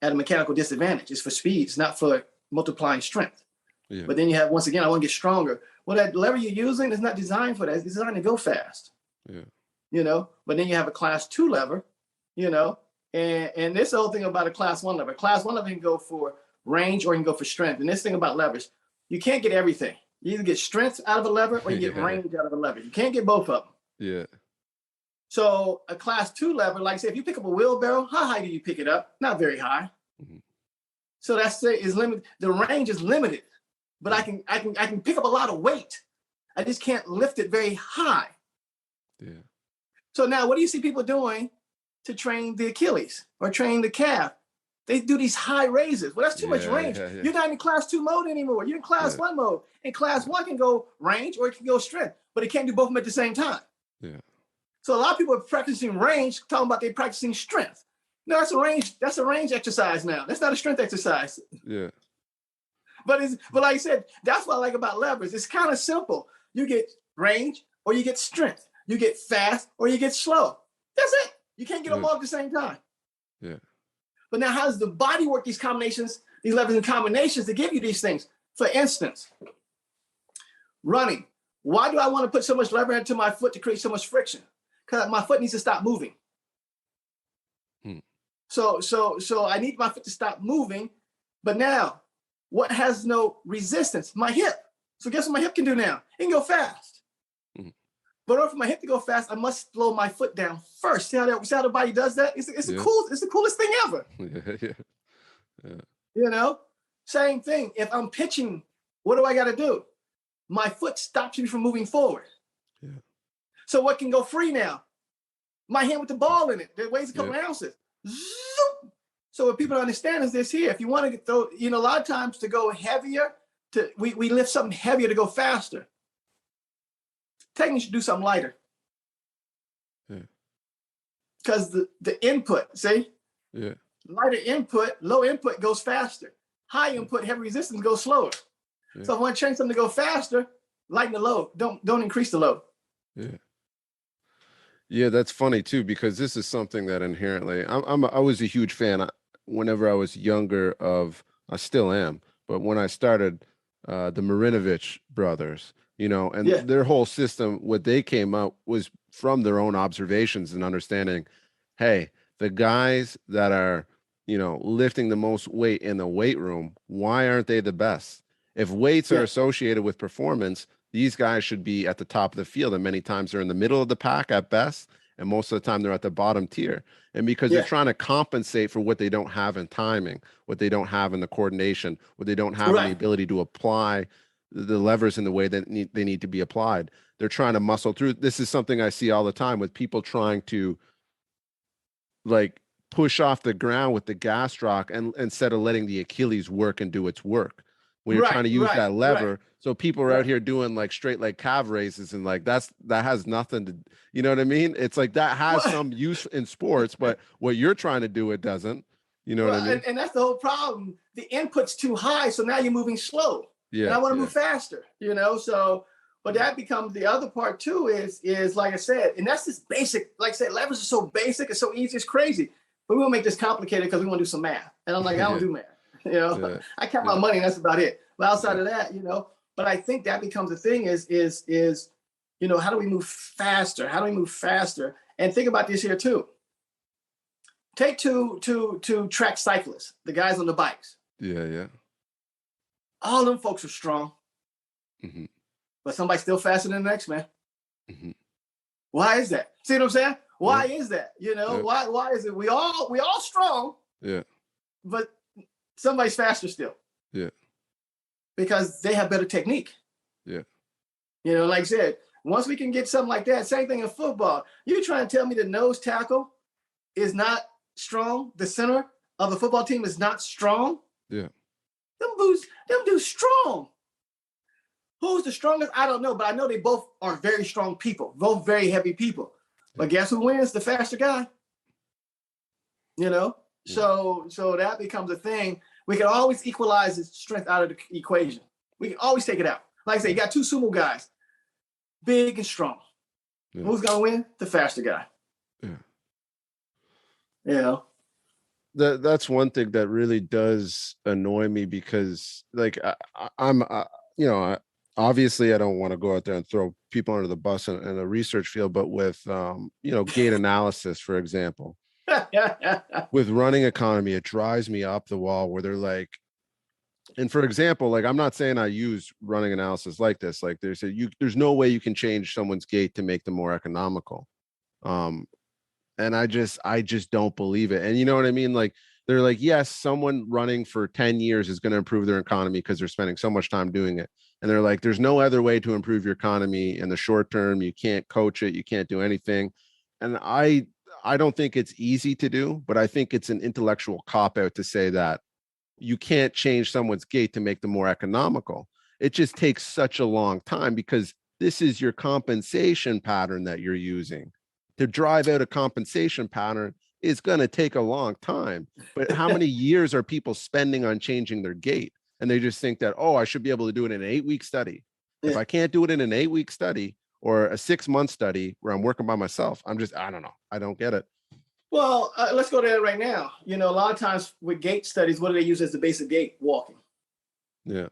Speaker 3: at a mechanical disadvantage. It's for speed. It's not for multiplying strength.
Speaker 2: Yeah.
Speaker 3: But then you have, once again, I want to get stronger. Well, that lever you're using is not designed for that. It's designed to go fast.
Speaker 2: Yeah.
Speaker 3: But then you have a class 2 lever, and this whole thing about a class 1 lever. Class 1 lever can go for range or you can go for strength. And this thing about levers, you can't get everything. You either get strength out of a lever or you get range out of a lever. You can't get both of them.
Speaker 2: Yeah.
Speaker 3: So a class 2 lever, like say, if you pick up a wheelbarrow, how high do you pick it up? Not very high.
Speaker 2: Mm-hmm.
Speaker 3: So that's is limited. The range is limited, but I can pick up a lot of weight. I just can't lift it very high.
Speaker 2: Yeah.
Speaker 3: So now, what do you see people doing to train the Achilles or train the calf? They do these high raises. Well, that's too much range.
Speaker 2: Yeah.
Speaker 3: You're not in class 2 mode anymore. You're in class 1 mode. And class 1 can go range or it can go strength, but it can't do both of them at the same time.
Speaker 2: Yeah.
Speaker 3: So a lot of people are practicing range, talking about they're practicing strength. No, that's a range. That's a range exercise now. That's not a strength exercise.
Speaker 2: Yeah.
Speaker 3: But like I said, that's what I like about levers. It's kind of simple. You get range or you get strength. You get fast or you get slow. That's it. You can't get them all at the same time.
Speaker 2: Yeah.
Speaker 3: But now, how does the body work these combinations, these levers and combinations to give you these things? For instance, running. Why do I want to put so much lever into my foot to create so much friction? Because my foot needs to stop moving. So I need my foot to stop moving. But now, what has no resistance? My hip. So guess what my hip can do now? It can go fast. But in order for my hip to go fast, I must slow my foot down first. See how the body does that? It's the coolest thing ever.
Speaker 2: Yeah.
Speaker 3: Same thing. If I'm pitching, what do I got to do? My foot stops me from moving forward.
Speaker 2: Yeah.
Speaker 3: So what can go free now? My hand with the ball in it that weighs a couple ounces. Zoop. So what people don't understand is this here. If you want to throw, a lot of times to go heavier, we lift something heavier to go faster. Technically, you should do something lighter. Because the input, see?
Speaker 2: Yeah.
Speaker 3: Lighter input, low input goes faster. High input, heavy resistance goes slower.
Speaker 2: Yeah.
Speaker 3: So if I want to train something to go faster, lighten the load. Don't increase the load.
Speaker 2: Yeah. Yeah, that's funny too, because this is something that inherently I was a huge fan whenever I was younger I still am, but when I started the Marinovich brothers, and their whole system, what they came up was from their own observations and understanding, hey, the guys that are, lifting the most weight in the weight room, why aren't they the best? If weights are associated with performance, these guys should be at the top of the field. And many times they're in the middle of the pack at best. And most of the time they're at the bottom tier. And because they're trying to compensate for what they don't have in timing, what they don't have in the coordination, what they don't have in the ability to apply the levers in the way that they need to be applied. They're trying to muscle through. This is something I see all the time with people trying to push off the ground with the gastroc and instead of letting the Achilles work and do its work. When you're trying to use that lever. So people are out here doing straight leg calf raises and that has nothing to, you know what I mean? It's that has some use in sports, but what you're trying to do, it doesn't, you know what I mean?
Speaker 3: And that's the whole problem. The input's too high. So now you're moving slow.
Speaker 2: Yeah.
Speaker 3: And I want to move faster, so, but that becomes the other part too is like I said, and that's just basic, like I said, levers are so basic, it's so easy, it's crazy, but we want to make this complicated because we want to do some math. And I'm like, I don't do math, I count my money and that's about it. But outside of that, but I think that becomes the thing is, how do we move faster? How do we move faster? And think about this here too. Take two track cyclists, the guys on the bikes.
Speaker 2: Yeah.
Speaker 3: All them folks are strong.
Speaker 2: Mm-hmm.
Speaker 3: But somebody's still faster than the next man.
Speaker 2: Mm-hmm.
Speaker 3: Why is that? See what I'm saying? Why is that? Why is it? We all strong.
Speaker 2: Yeah.
Speaker 3: But somebody's faster still.
Speaker 2: Yeah.
Speaker 3: Because they have better technique.
Speaker 2: Yeah.
Speaker 3: Like I said, once we can get something like that, same thing in football. You trying to tell me the nose tackle is not strong? The center of the football team is not strong?
Speaker 2: Yeah.
Speaker 3: Them dudes strong. Who's the strongest? I don't know, but I know they both are very strong people, both very heavy people. But guess who wins? The faster guy. You know? So that becomes a thing. We can always equalize the strength out of the equation. We can always take it out. Like I say, you got two sumo guys, big and strong. Yeah. Who's gonna win? The faster guy.
Speaker 2: Yeah.
Speaker 3: You know?
Speaker 2: That's one thing that really does annoy me, because like I'm obviously I don't want to go out there and throw people under the bus in the research field, but with gait analysis, for example, with running economy, it drives me up the wall where they're like, and for example, like, I'm not saying I use running analysis like this, like there's no way you can change someone's gait to make them more economical. And I just don't believe it. And you know what I mean? Like, they're like, yes, someone running for 10 years is going to improve their economy because they're spending so much time doing it. And they're like, there's no other way to improve your economy in the short term. You can't coach it. You can't do anything. And I don't think it's easy to do, but I think it's an intellectual cop-out to say that you can't change someone's gait to make them more economical. It just takes such a long time, because this is your compensation pattern that you're using. To drive out a compensation pattern is going to take a long time. But how many years are people spending on changing their gait? And they just think that, oh, I should be able to do it in an 8-week study. Yeah. If I can't do it in an 8-week study or a 6-month study where I'm working by myself, I don't know. I don't get it.
Speaker 3: Well, let's go to that right now. You know, a lot of times with gait studies, what do they use as the basic gait? Walking.
Speaker 2: Yeah.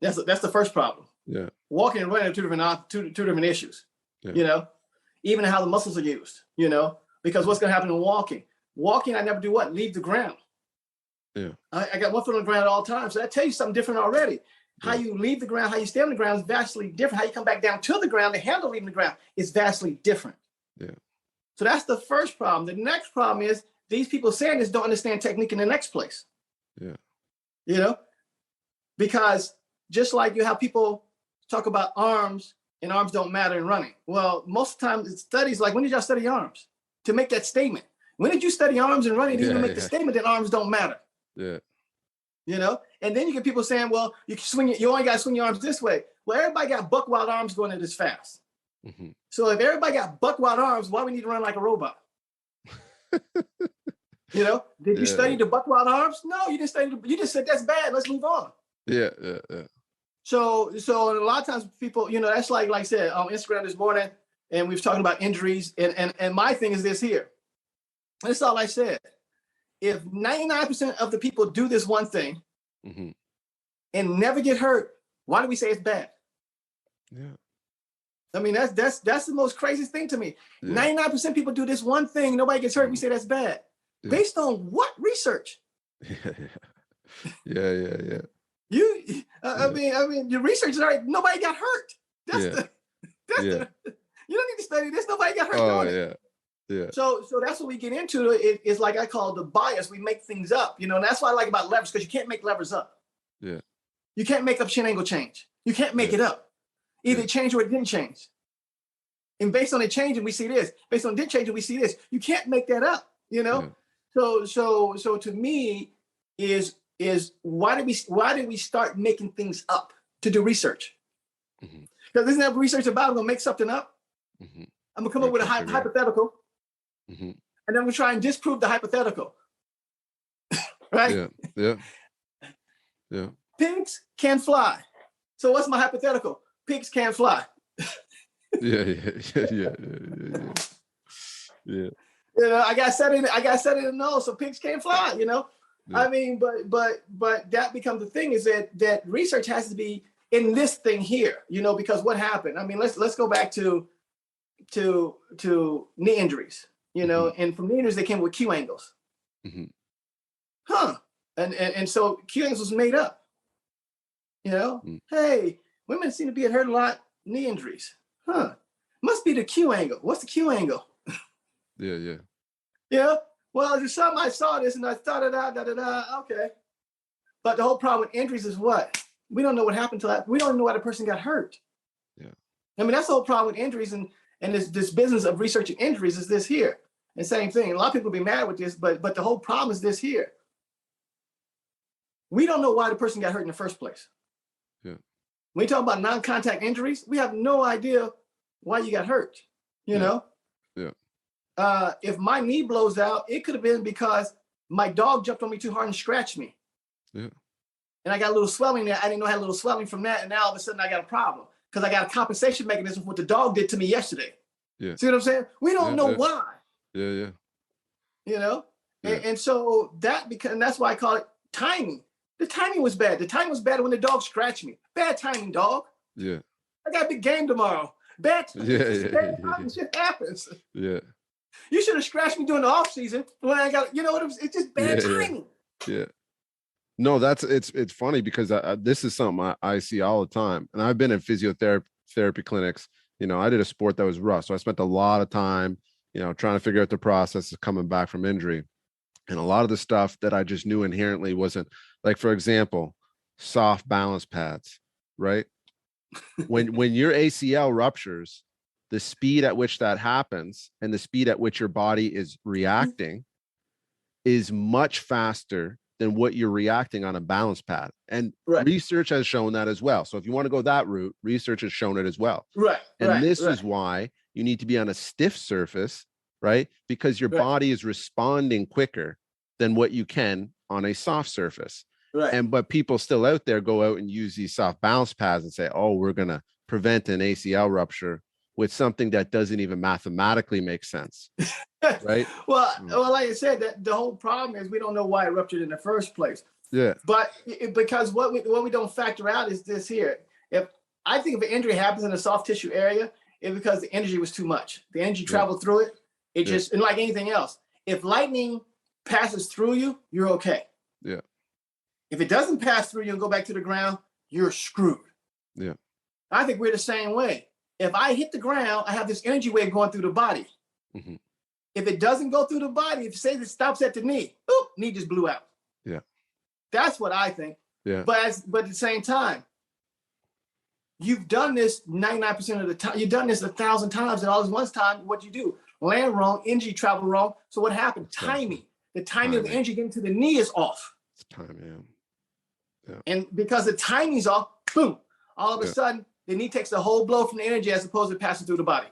Speaker 3: That's the first problem.
Speaker 2: Yeah.
Speaker 3: Walking and running are two different issues. Yeah. You know, even how the muscles are used, you know, because what's going to happen in walking? Walking, I never do what? Leave the ground.
Speaker 2: Yeah.
Speaker 3: I got one foot on the ground at all times. So that tells you something different already. How you leave the ground, how you stay on the ground is vastly different. How you come back down to the ground, the handle leaving the ground is vastly different.
Speaker 2: Yeah. So
Speaker 3: that's the first problem. The next problem is these people saying this don't understand technique in the next place.
Speaker 2: Yeah.
Speaker 3: You know, because just like you have people talk about arms and arms don't matter in running. Well, most of the time it's studies like, when did y'all study arms to make that statement? When did you study arms and running to even make the statement that arms don't matter?
Speaker 2: Yeah.
Speaker 3: You know, and then you get people saying, well, you only got to swing your arms this way. Well, everybody got buck wild arms going this fast. Mm-hmm. So if everybody got buck wild arms, why we need to run like a robot? You know, did you study the buck wild arms? No, you didn't study. You just said that's bad. Let's move on.
Speaker 2: Yeah.
Speaker 3: So a lot of times people, you know, that's like I said on Instagram this morning, and we were talking about injuries. And my thing is this here. That's all I said. If 99% of the people do this one thing mm-hmm. and never get hurt, why do we say it's bad?
Speaker 2: Yeah.
Speaker 3: I mean, that's the most craziest thing to me. Yeah. 99% people do this one thing, nobody gets hurt, mm-hmm. we say that's bad. Yeah. Based on what research?
Speaker 2: Yeah.
Speaker 3: I mean, your research is already, nobody got hurt. You don't need to study this. Nobody got hurt.
Speaker 2: Oh, yeah. Yeah.
Speaker 3: So that's what we get into. It's like I call it the bias. We make things up, you know, and that's what I like about levers, because you can't make levers up.
Speaker 2: Yeah.
Speaker 3: You can't make up shin angle change. You can't make it up. Either it changed or it didn't change. And based on it changing, we see this. Based on it didn't change, we see this. You can't make that up, you know? Yeah. So to me is why did we start making things up to do research? Because mm-hmm. isn't that what research about? I'm gonna make something up. Mm-hmm. I'm gonna come up with a hypothetical. Mm-hmm. And then we try and disprove the hypothetical. Right?
Speaker 2: Yeah.
Speaker 3: Pigs can fly. So what's my hypothetical? Pigs can't fly.
Speaker 2: Yeah.
Speaker 3: You know, I got set in the nose, so pigs can't fly, you know. Yeah. I mean, but that becomes the thing, is that research has to be in this thing here, you know, because what happened? I mean, let's go back to knee injuries, you know, mm-hmm. and from knee injuries they came with Q angles. Mm-hmm. And so Q angles was made up. You know, hey, women seem to be hurt a lot, knee injuries. Must be the Q angle. What's the Q angle?
Speaker 2: Yeah.
Speaker 3: Yeah. Well, there's something, I saw this and I thought okay. But the whole problem with injuries is what? We don't know what happened to that. We don't even know why the person got hurt.
Speaker 2: Yeah.
Speaker 3: I mean, that's the whole problem with injuries, and this business of researching injuries is this here. And same thing. A lot of people be mad with this, but the whole problem is this here. we don't know why the person got hurt in the first place.
Speaker 2: Yeah.
Speaker 3: When we talk about non-contact injuries, we have no idea why you got hurt. You know?
Speaker 2: Yeah.
Speaker 3: If my knee blows out, it could have been because my dog jumped on me too hard and scratched me.
Speaker 2: Yeah.
Speaker 3: And I got a little swelling there. I didn't know I had a little swelling from that. And now all of a sudden I got a problem because I got a compensation mechanism for what the dog did to me yesterday.
Speaker 2: Yeah.
Speaker 3: See what I'm saying? We don't know why.
Speaker 2: Yeah.
Speaker 3: You know?
Speaker 2: Yeah.
Speaker 3: And so and that's why I call it timing. The timing was bad. The timing was bad when the dog scratched me. Bad timing, dog.
Speaker 2: Yeah.
Speaker 3: I got a big game tomorrow. Bad
Speaker 2: Yeah.
Speaker 3: shit happens.
Speaker 2: Yeah.
Speaker 3: You should have scratched me during the off season when I got, you know what? It's just bad timing.
Speaker 2: Yeah. No, it's funny because this is something I see all the time, and I've been in physiotherapy clinics. You know, I did a sport that was rough, so I spent a lot of time, you know, trying to figure out the process of coming back from injury, and a lot of the stuff that I just knew inherently wasn't, like, for example, soft balance pads, right? when your ACL ruptures, the speed at which that happens and the speed at which your body is reacting is much faster than what you're reacting on a balance pad. And research has shown that as well. So if you want to go that route, research has shown it as well. And this is why you need to be on a stiff surface, right? Because your body is responding quicker than what you can on a soft surface. But people still out there go out and use these soft balance pads and say, oh, we're going to prevent an ACL rupture with something that doesn't even mathematically make sense. Right.
Speaker 3: Well, like I said, that the whole problem is we don't know why it ruptured in the first place.
Speaker 2: Yeah.
Speaker 3: But because what we don't factor out is this here. If I think if an injury happens in the soft tissue area, it's because the energy was too much. The energy traveled through it. It just, and like anything else, if lightning passes through you, you're okay.
Speaker 2: Yeah.
Speaker 3: If it doesn't pass through you and go back to the ground, you're screwed.
Speaker 2: Yeah.
Speaker 3: I think we're the same way. If I hit the ground, I have this energy wave going through the body.
Speaker 2: Mm-hmm.
Speaker 3: If it doesn't go through the body, if say it stops at the knee, knee just blew out.
Speaker 2: Yeah.
Speaker 3: That's what I think.
Speaker 2: Yeah.
Speaker 3: But at the same time, you've done this 99% of the time. You've done this 1,000 times, and all this one time, what you do? Land wrong, energy travel wrong. So what happened? Timing. The timing of the energy getting to the knee is off.
Speaker 2: It's time, yeah.
Speaker 3: And because the timing's off, boom, all of a sudden, the knee takes the whole blow from the energy as opposed to passing through the body.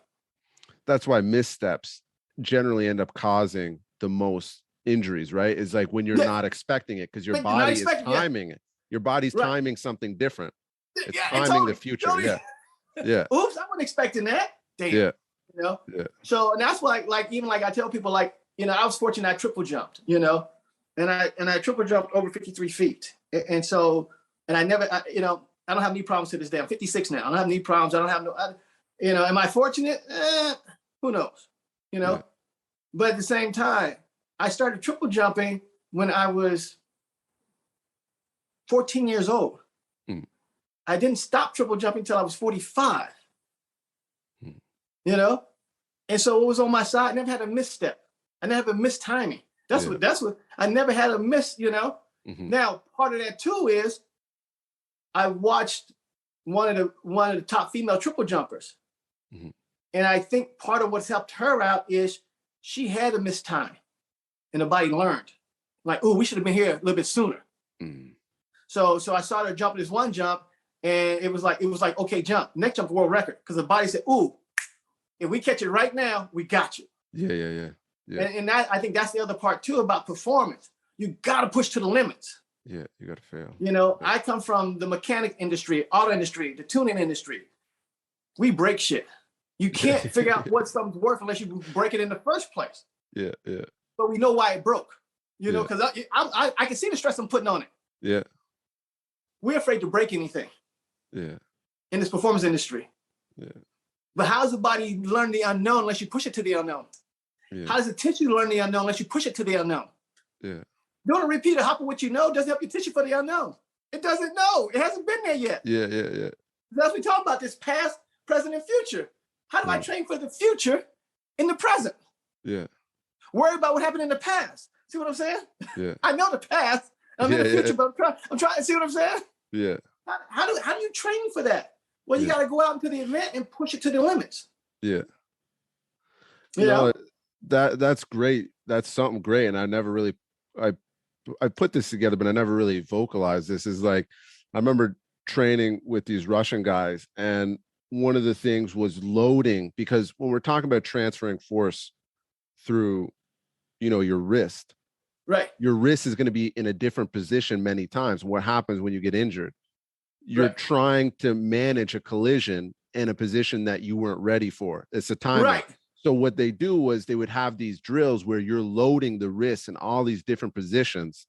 Speaker 2: That's why missteps generally end up causing the most injuries, right? It's like when you're not expecting it because your body is timing it. Your body's timing something different. It's timing the future.
Speaker 3: Totally.
Speaker 2: Yeah.
Speaker 3: Oops, I wasn't expecting that. Damn.
Speaker 2: Yeah.
Speaker 3: You know?
Speaker 2: Yeah.
Speaker 3: So, and that's why, even I tell people, I was fortunate I triple jumped, and I triple jumped over 53 feet. And so, and I never, I don't have knee problems to this day. I'm 56 now. I don't have knee problems. I don't have am I fortunate? Who knows?
Speaker 2: Yeah.
Speaker 3: But at the same time, I started triple jumping when I was 14 years old.
Speaker 2: Mm.
Speaker 3: I didn't stop triple jumping until I was 45.
Speaker 2: Mm.
Speaker 3: And so it was on my side. I never had a misstep. I never had a missed timing. That's what I never had a miss,
Speaker 2: Mm-hmm.
Speaker 3: Now, part of that too is I watched one of the top female triple jumpers.
Speaker 2: Mm-hmm.
Speaker 3: And I think part of what's helped her out is she had a missed time and the body learned. Like, we should have been here a little bit sooner.
Speaker 2: Mm-hmm.
Speaker 3: So I saw her jump this one jump and it was like, okay, jump. Next jump, world record. Because the body said, if we catch it right now, we got you.
Speaker 2: Yeah.
Speaker 3: And that, I think that's the other part too about performance. You got to push to the limits.
Speaker 2: Yeah, you got to fail.
Speaker 3: I come from the mechanic industry, auto industry, the tuning industry. We break shit. You can't figure out what something's worth unless you break it in the first place.
Speaker 2: Yeah.
Speaker 3: But we know why it broke, because I can see the stress I'm putting on it.
Speaker 2: Yeah.
Speaker 3: We're afraid to break anything.
Speaker 2: Yeah.
Speaker 3: In this performance industry.
Speaker 2: Yeah.
Speaker 3: But how does the body learn the unknown unless you push it to the unknown?
Speaker 2: Yeah.
Speaker 3: How does the tissue learn the unknown unless you push it to the unknown?
Speaker 2: Yeah.
Speaker 3: Doing a repeat of half of what you know doesn't help your tissue for the unknown. It doesn't know. It hasn't been there yet.
Speaker 2: Yeah.
Speaker 3: As we talk about this past, present, and future. How do I train for the future in the present?
Speaker 2: Yeah.
Speaker 3: Worry about what happened in the past. See what I'm saying?
Speaker 2: Yeah.
Speaker 3: I know the past. I'm in the future, but I'm trying to see what I'm saying?
Speaker 2: Yeah.
Speaker 3: How do you train for that? Well, you got to go out into the event and push it to the limits.
Speaker 2: Yeah.
Speaker 3: You know?
Speaker 2: That's great. That's something great. And I I put this together, but I never really vocalized this. Is like I remember training with these Russian guys, and one of the things was loading, because when we're talking about transferring force through, your wrist,
Speaker 3: Right.
Speaker 2: your wrist is going to be in a different position many times. What happens when you get injured? You're trying to manage a collision in a position that you weren't ready for. It's a timing.
Speaker 3: Right.
Speaker 2: So what they do was they would have these drills where you're loading the wrists in all these different positions,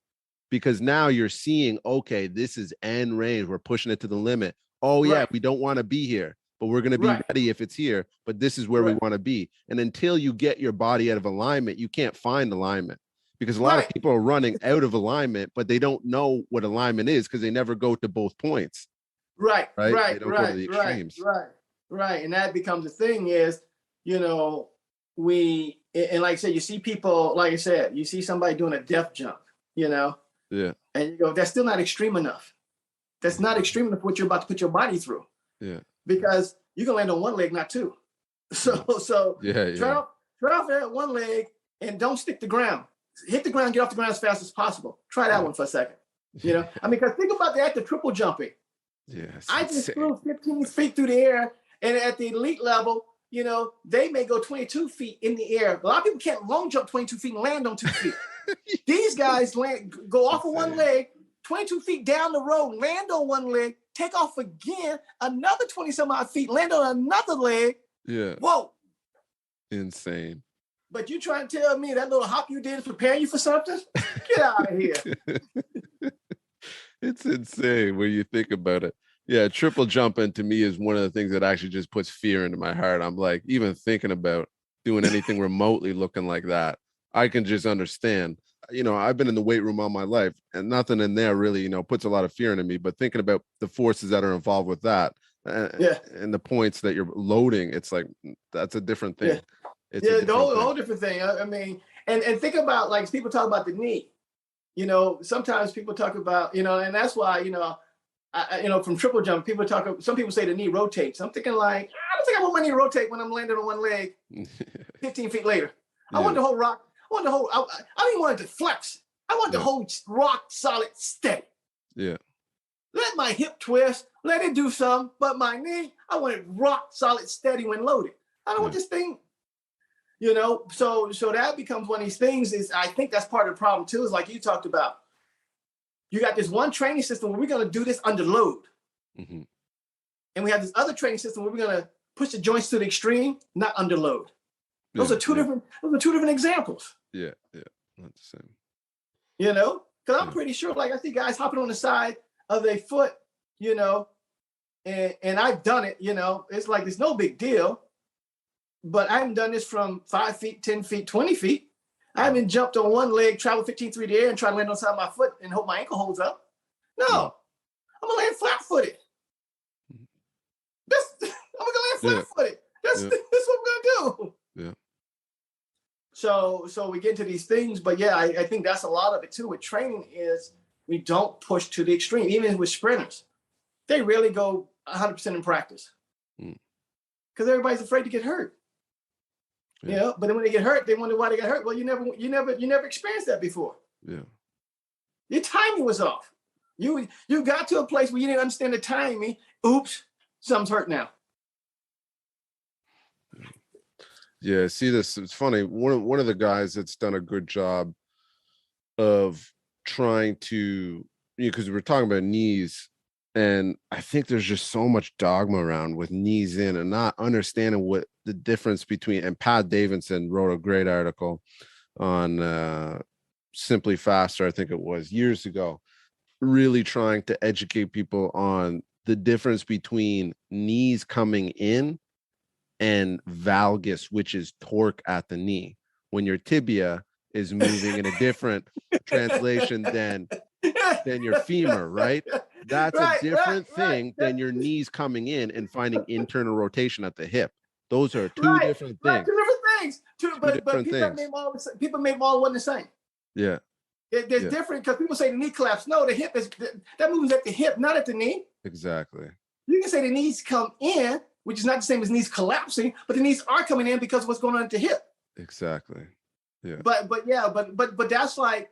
Speaker 2: because now you're seeing, okay, this is end range. We're pushing it to the limit. Oh yeah, we don't want to be here, but we're going to be ready if it's here. But this is where we want to be. And until you get your body out of alignment, you can't find alignment, because a lot of people are running out of alignment, but they don't know what alignment is because they never go to both points. Right. They don't go to the extremes.
Speaker 3: Right. And that becomes the thing is, and like I said, you see people, like I said, you see somebody doing a death jump,
Speaker 2: Yeah.
Speaker 3: And you go, that's still not extreme enough. That's not extreme enough what you're about to put your body through.
Speaker 2: Yeah.
Speaker 3: Because you can land on one leg, not two. So try off that one leg and don't stick the ground. Hit the ground, get off the ground as fast as possible. Try that one for a second. Because think about the act of triple jumping.
Speaker 2: Yes.
Speaker 3: I just flew 15 feet through the air, and at the elite level, they may go 22 feet in the air. A lot of people can't long jump 22 feet and land on 2 feet. These guys go off of one leg, 22 feet down the road, land on one leg, take off again, another 20 some odd feet, land on another leg.
Speaker 2: Yeah.
Speaker 3: Whoa.
Speaker 2: Insane.
Speaker 3: But you trying to tell me that little hop you did is preparing you for something? Get out of here.
Speaker 2: It's insane when you think about it. Yeah, triple jumping to me is one of the things that actually just puts fear into my heart. I'm like, even thinking about doing anything remotely looking like that, I can just understand. I've been in the weight room all my life, and nothing in there really, puts a lot of fear into me. But thinking about the forces that are involved with that, and the points that you're loading, it's like that's a different thing.
Speaker 3: Yeah. It's the whole different thing. I mean, and think about, like, people talk about the knee. Sometimes people talk about, and that's why, from triple jump, some people say the knee rotates. I'm thinking, like, I don't think I want my knee to rotate when I'm landing on one leg 15 feet later. I want the whole rock. I don't even want it to flex. I want the whole rock solid steady. Yeah. Let my hip twist, let it do something, but my knee, I want it rock solid steady when loaded. I don't want this thing, so that becomes one of these things. Is I think that's part of the problem too, is like you talked about. You got this one training system where we're going to do this under load. Mm-hmm. And we have this other training system where we're going to push the joints to the extreme, not under load. Those are two different examples.
Speaker 2: Yeah, not the same.
Speaker 3: Because I'm pretty sure, like, I see guys hopping on the side of their foot, and I've done it, it's like it's no big deal. But I haven't done this from 5 feet, 10 feet, 20 feet. I haven't jumped on one leg, traveled 15 through the air, and tried to land on the side of my foot and hope my ankle holds up. No, I'm gonna land flat-footed. I'm gonna land flat-footed. That's what I'm gonna do. Yeah. So we get into these things, but yeah, I think that's a lot of it too. With training is we don't push to the extreme. Even with sprinters, they rarely go 100% in practice because everybody's afraid to get hurt. Yeah. But then when they get hurt, they wonder why they got hurt. Well, you never experienced that before. Yeah. Your timing was off. You got to a place where you didn't understand the timing. Oops, something's hurt now.
Speaker 2: Yeah, see this. It's funny. One of the guys that's done a good job of trying to, because we're talking about knees, and I think there's just so much dogma around with knees in and not understanding what the difference between. And Pat Davidson wrote a great article on Simply Faster, I think it was years ago, really trying to educate people on the difference between knees coming in and valgus, which is torque at the knee, when your tibia is moving in a different translation than your femur, right? That's a different thing than your knees coming in and finding internal rotation at the hip. Those are two different things.
Speaker 3: Two different things. But people make them all one the same.
Speaker 2: Yeah.
Speaker 3: There's different, because people say the knee collapse. No, the hip that moves at the hip, not at the knee.
Speaker 2: Exactly.
Speaker 3: You can say the knees come in, which is not the same as knees collapsing, but the knees are coming in because of what's going on at the hip.
Speaker 2: Exactly. Yeah.
Speaker 3: But that's like,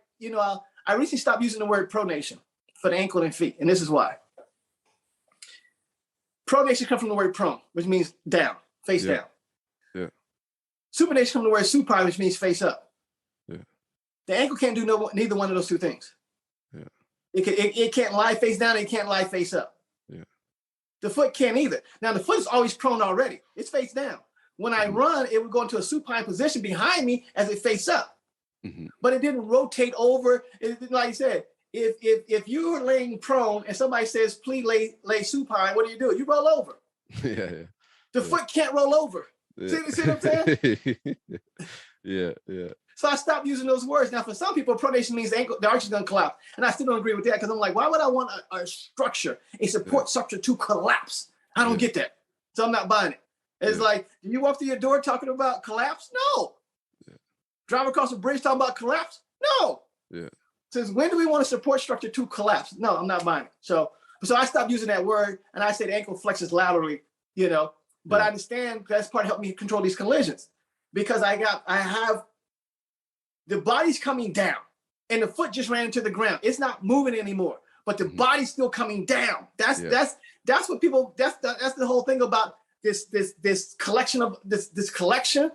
Speaker 3: I recently stopped using the word pronation for the ankle and feet, and this is why. Pronation comes from the word prone, which means down, face down.
Speaker 2: Yeah.
Speaker 3: Supination comes from the word supine, which means face up.
Speaker 2: Yeah.
Speaker 3: The ankle can't do neither one of those two things.
Speaker 2: Yeah.
Speaker 3: It can't lie face down, and it can't lie face up.
Speaker 2: Yeah.
Speaker 3: The foot can't either. Now the foot is always prone already. It's face down. When I run, it would go into a supine position behind me as it face up. But it didn't rotate over. Like I said, if you're laying prone and somebody says, please lay supine, what do? You roll over. The foot can't roll over. See what I'm saying?
Speaker 2: Yeah.
Speaker 3: So I stopped using those words. Now, for some people, pronation means the arch is going to collapse. And I still don't agree with that because I'm like, why would I want a structure, a support structure to collapse? I don't get that. So I'm not buying it. It's like, do you walk through your door talking about collapse? No. Drive across a bridge talking about collapse? No. Since when do we want a support structure to collapse? No, I'm not buying it. So I stopped using that word and I say the ankle flexes laterally, but I understand that's part of helping me control these collisions because I have the body's coming down and the foot just ran into the ground. It's not moving anymore, but the body's still coming down. That's what people, that's the whole thing about this collection of this collection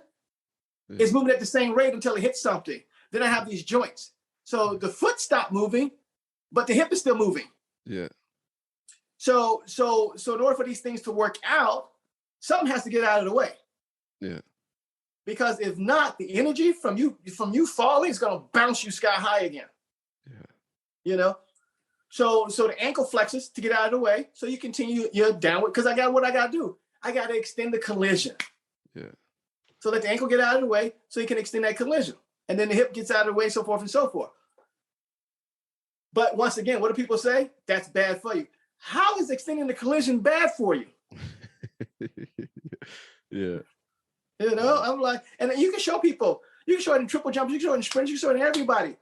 Speaker 3: is moving at the same rate until it hits something. Then I have these joints. So the foot stopped moving, but the hip is still moving. So in order for these things to work out, something has to get out of the way. Because if not, the energy from you falling is going to bounce you sky high again. So the ankle flexes to get out of the way. So you continue your downward because I got what I got to do. I got to extend the collision. So let the ankle get out of the way so you can extend that collision. And then the hip gets out of the way, so forth and so forth. But once again, what do people say? That's bad for you. How is extending the collision bad for you? I'm like, and you can show people, you can show it in triple jumps, you can show it in sprints, you can show it in everybody.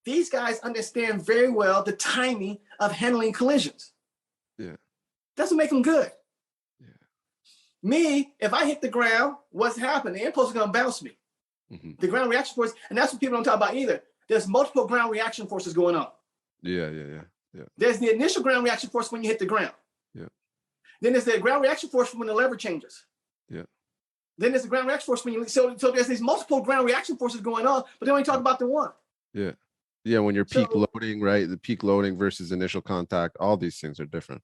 Speaker 3: These guys understand very well the timing of handling collisions. That's what makes them good. Me, if I hit the ground, what's happening? The impulse is going to bounce me. The ground reaction force, and that's what people don't talk about either. There's multiple ground reaction forces going on. There's the initial ground reaction force when you hit the ground. Then there's the ground reaction force when the lever changes. Then there's the ground reaction force when you so there's these multiple ground reaction forces going on, but they only talk about the one.
Speaker 2: When you're peak loading, right? The peak loading versus initial contact, all these things are different.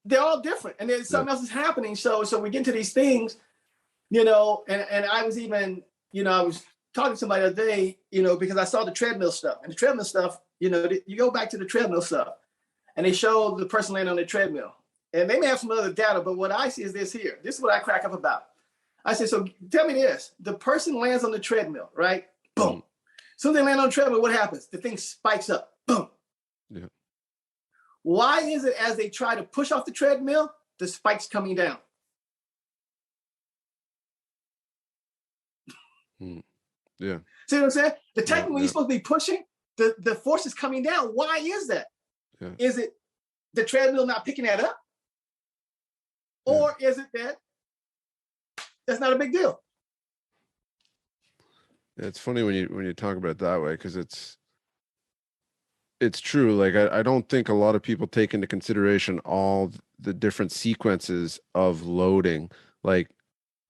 Speaker 3: They're all different, and there's something else is happening. So we get into these things, and I was even, I was talking to somebody the other day, because I saw the treadmill stuff, and the treadmill stuff, you go back to the treadmill stuff, and they show the person laying on the treadmill, and they may have some other data, but what I see is this here. This is what I crack up about. I said, so tell me this: the person lands on the treadmill, right? Boom. So they land on the treadmill. What happens? The thing spikes up. Boom. Why is it as they try to push off the treadmill, the spike's coming down? See what I'm saying? The time when you're supposed to be pushing, the force is coming down. Why is that? Is it the treadmill not picking that up? Or is it that that's not a big deal?
Speaker 2: It's funny when you talk about it that way, because it's true. Like I don't think a lot of people take into consideration all the different sequences of loading. Like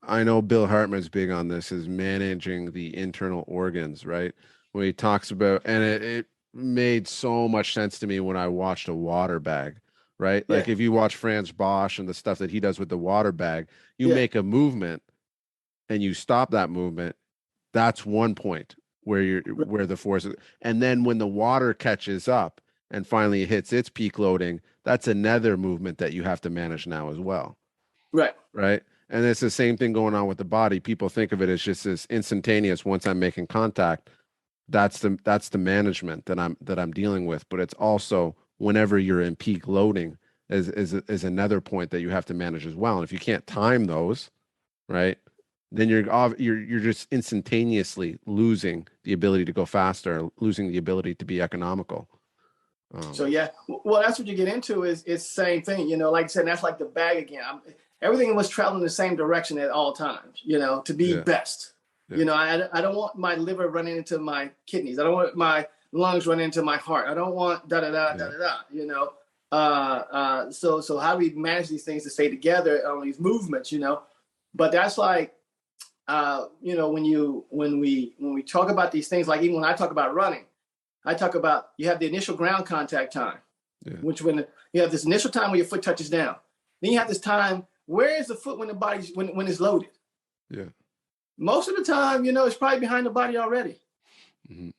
Speaker 2: I know Bill Hartman's big on this, is managing the internal organs, right? When he talks about, and it made so much sense to me when I watched a water bag, right? Like if you watch Franz Bosch and the stuff that he does with the water bag, you make a movement and you stop that movement. That's one point where where the force is. And then when the water catches up and finally hits its peak loading, that's another movement that you have to manage now as well. Right. And it's the same thing going on with the body. People think of it as just this instantaneous, once I'm making contact, that's the management that I'm dealing with. But it's also whenever you're in peak loading is another point that you have to manage as well. And if you can't time those, right, then you're just instantaneously losing the ability to go faster, losing the ability to be economical.
Speaker 3: Well, that's what you get into is it's the same thing, like I said, that's like the bag again. Everything was traveling the same direction at all times, to be best. I don't want my liver running into my kidneys. I don't want lungs run into my heart. I don't want da da da da da da. You know, so how do we manage these things to stay together on these movements? You know, but that's like, you know, when we talk about these things, like even when I talk about running, I talk about you have the initial ground contact time, which when you have this initial time when your foot touches down, then you have this time. Where is the foot when the body's when it's loaded?
Speaker 2: Yeah. Most
Speaker 3: of the time, you know, it's probably behind the body already. Mm-hmm.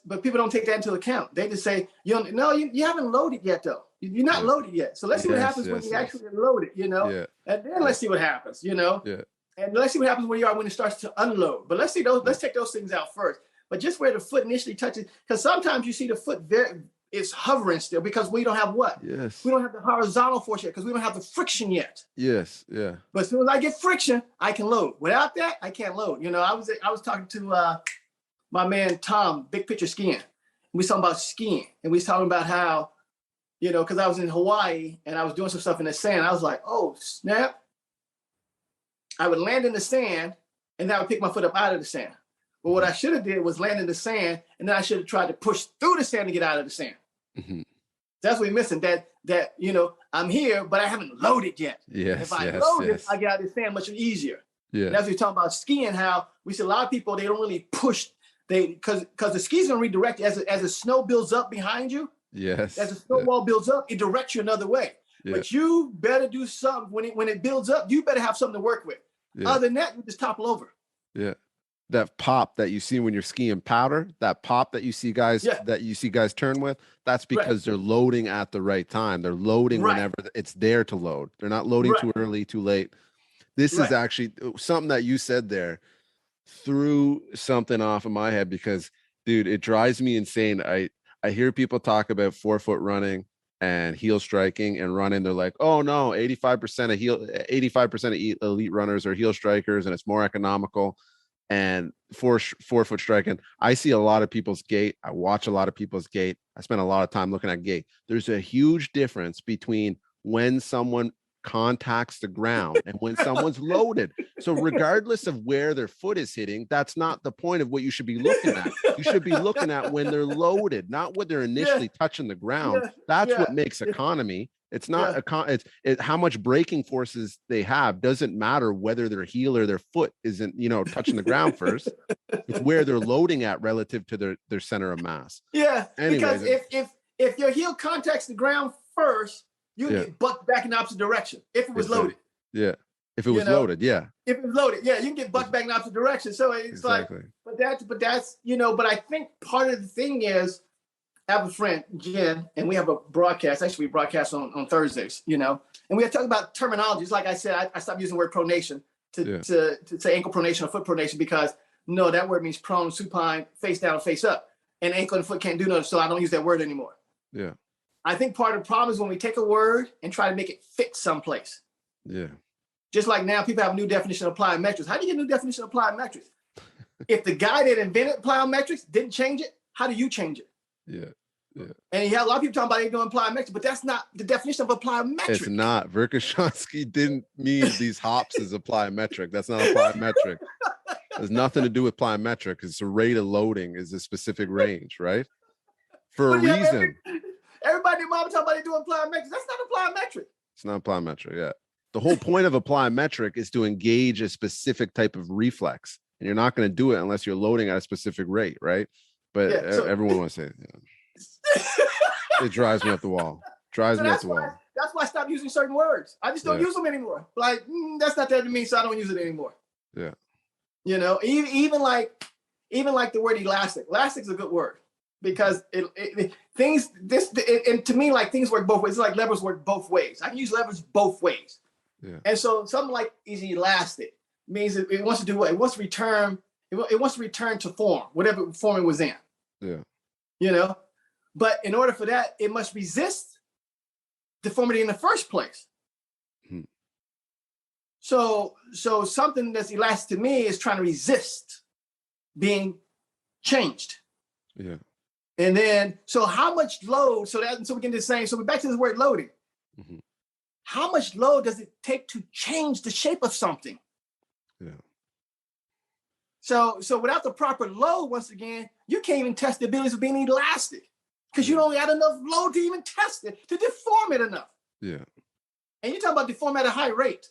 Speaker 3: But people don't take that into account. They just say, you haven't loaded yet, though. You're not loaded yet. So let's see what happens when you actually load it, you know? Yeah. And then let's see what happens, you know? Yeah. And let's see what happens when it starts to unload. But let's take those things out first. But just where the foot initially touches, because sometimes you see the foot it's hovering still because we don't have what?
Speaker 2: Yes.
Speaker 3: We don't have the horizontal force yet because we don't have the friction yet.
Speaker 2: Yes. Yeah.
Speaker 3: But as soon as I get friction, I can load. Without that, I can't load. You know, I was talking to my man Tom, Big Picture Skiing. We was talking about skiing, and we was talking about how, you know, because I was in Hawaii and I was doing some stuff in the sand. I was like, oh snap! I would land in the sand, and then I would pick my foot up out of the sand. But what I should have did was land in the sand, and then I should have tried to push through the sand to get out of the sand. Mm-hmm. That's what we're missing. That you know, I'm here, but I haven't loaded yet.
Speaker 2: Yes.
Speaker 3: If I load it, I get out of the sand much easier. Yeah. And that's what we're talking about skiing. How we see a lot of people, they don't really push. Because the skis gonna redirect you as the snow builds up behind you.
Speaker 2: Yes.
Speaker 3: As the snow wall builds up, it directs you another way. Yeah. But you better do something when it builds up. You better have something to work with. Yeah. Other than that, you just topple over.
Speaker 2: Yeah. That pop that you see when you're skiing powder, that pop that you see guys turn with, that's because they're loading at the right time. They're loading whenever it's there to load. They're not loading too early, too late. This is actually something that you said there threw something off of my head because, dude, it drives me insane. I hear people talk about 4-foot running and heel striking and running. They're like, oh no, 85% of elite runners are heel strikers and it's more economical. And 4-foot striking, I see a lot of people's gait. I watch a lot of people's gait. I spend a lot of time looking at gait. There's a huge difference between when someone contacts the ground and when someone's loaded. So regardless of where their foot is hitting, that's not the point of what you should be looking at. You should be looking at when they're loaded, not when they're initially touching the ground. That's what makes economy. It's not it's how much braking forces they have doesn't matter whether their heel or their foot isn't, you know, touching the ground first. It's where they're loading at relative to their center of mass.
Speaker 3: Yeah. Anyways, because if your heel contacts the ground first, you get bucked back in the opposite direction if it was loaded.
Speaker 2: Yeah. If it was loaded, yeah.
Speaker 3: If it was loaded, you can get bucked back in the opposite direction. So it's like, but that's, you know, but I think part of the thing is, I have a friend, Jen, and we have a broadcast. Actually, we broadcast on Thursdays, you know, and we talk about terminologies. Like I said, I stopped using the word pronation to say ankle pronation or foot pronation because no, that word means prone, supine, face down, face up. And ankle and foot can't do nothing, so I don't use that word anymore. Yeah. I think part of the problem is when we take a word and try to make it fit someplace. Yeah. Just like now, people have a new definition of plyometrics. How do you get a new definition of plyometrics? If the guy that invented plyometrics didn't change it, how do you change it? Yeah. Yeah. And you have a lot of people talking about they doing plyometrics, but that's not the definition of a plyometric.
Speaker 2: It's not. Verkhoshansky didn't mean these hops as a plyometric. That's not a plyometric. There's nothing to do with plyometric. It's a rate of loading is a specific range, right? For a reason.
Speaker 3: Everybody, mom talking about they doing plyometrics. That's not a plyometric.
Speaker 2: It's not a plyometric. Yeah. The whole point of a plyometric is to engage a specific type of reflex, and you're not going to do it unless you're loading at a specific rate, right? But everyone wants to say it. It drives me up the wall. That's why
Speaker 3: I stopped using certain words. I just don't use them anymore. Like, that's not that to me, so I don't use it anymore. Yeah. You know, even like the word elastic. Elastic is a good word because and to me, like things work both ways. It's like levers work both ways. I can use levers both ways. Yeah. And so something like is elastic means it wants to do what? It wants to return. It wants to return to form, whatever form it was in. Yeah. You know, but in order for that, it must resist deformity in the first place. Hmm. So something that's elastic to me is trying to resist being changed. Yeah. And then, so how much load? So we get to the same. So we're back to this word loading. Mm-hmm. How much load does it take to change the shape of something? Yeah. So without the proper load, once again, you can't even test the abilities of being elastic because you don't got enough load to even test it, to deform it enough.
Speaker 2: Yeah.
Speaker 3: And you talk about deform at a high rate.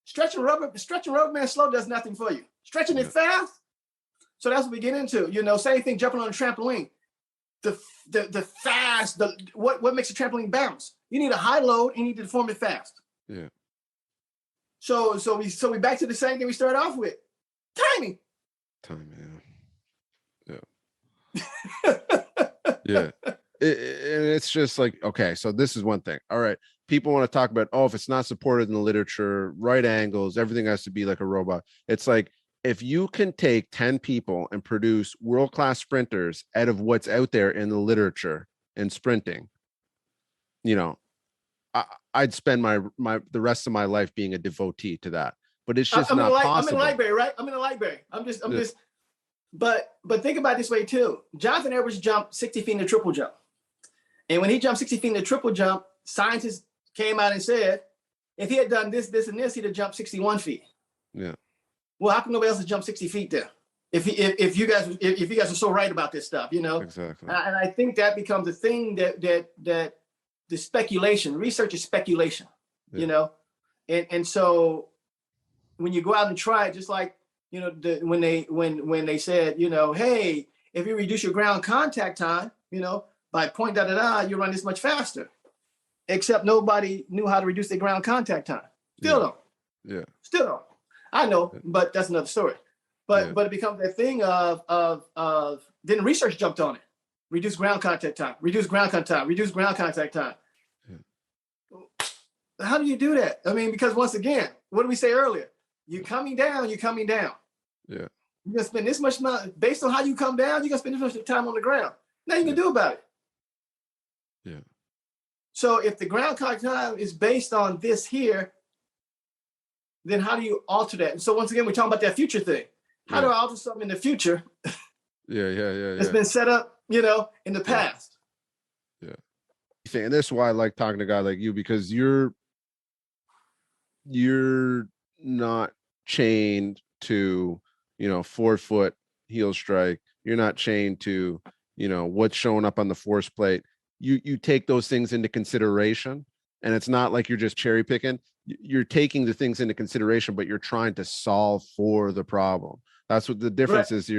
Speaker 3: Stretching rubber band slow does nothing for you. Stretching it fast. So that's what we get into. Same thing, jumping on a trampoline. The fast, what makes a trampoline bounce? You need a high load and you need to deform it fast.
Speaker 2: Yeah.
Speaker 3: So we back to the same thing we started off with. Timing.
Speaker 2: Yeah. Yeah. And it's just like, okay, so this is one thing. All right. People want to talk about, if it's not supported in the literature, right angles, everything has to be like a robot. It's like, if you can take 10 people and produce world-class sprinters out of what's out there in the literature in sprinting, I'd spend the rest of my life being a devotee to that. But it's just not possible.
Speaker 3: I'm in the library, right? I'm in the library. I'm just. But think about it this way too. Jonathan Edwards jumped 60 feet in the triple jump, and when he jumped 60 feet in the triple jump, scientists came out and said, if he had done this, this, and this, he'd have jumped 61 feet.
Speaker 2: Yeah.
Speaker 3: Well, how come nobody else has jumped 60 feet then? If you guys are so right about this stuff,
Speaker 2: Exactly.
Speaker 3: And I think that becomes a thing that the speculation, research is speculation, and so when you go out and try it, just like when they said, hey, if you reduce your ground contact time, by point you run this much faster. Except nobody knew how to reduce their ground contact time. Still don't.
Speaker 2: Yeah.
Speaker 3: Still don't. I know, but that's another story. But it becomes that thing of then research jumped on it. Reduce ground contact time. Reduce ground contact time. Reduce ground contact time. Yeah. How do you do that? I mean, because once again, what did we say earlier? You're coming down. Yeah. You're gonna spend this much money based on how you come down. You're gonna spend this much time on the ground. Nothing you can do about it.
Speaker 2: Yeah.
Speaker 3: So if the ground contact time is based on this here, then how do you alter that? And so once again, we're talking about that future thing. How do I alter something in the future?
Speaker 2: Yeah.
Speaker 3: It's been set up, in the past.
Speaker 2: Yeah. And this is why I like talking to a guy like you, because you're not chained to, 4-foot heel strike. You're not chained to, what's showing up on the force plate. You take those things into consideration, and it's not like you're just cherry picking. You're taking the things into consideration, but you're trying to solve for the problem. That's what the difference is.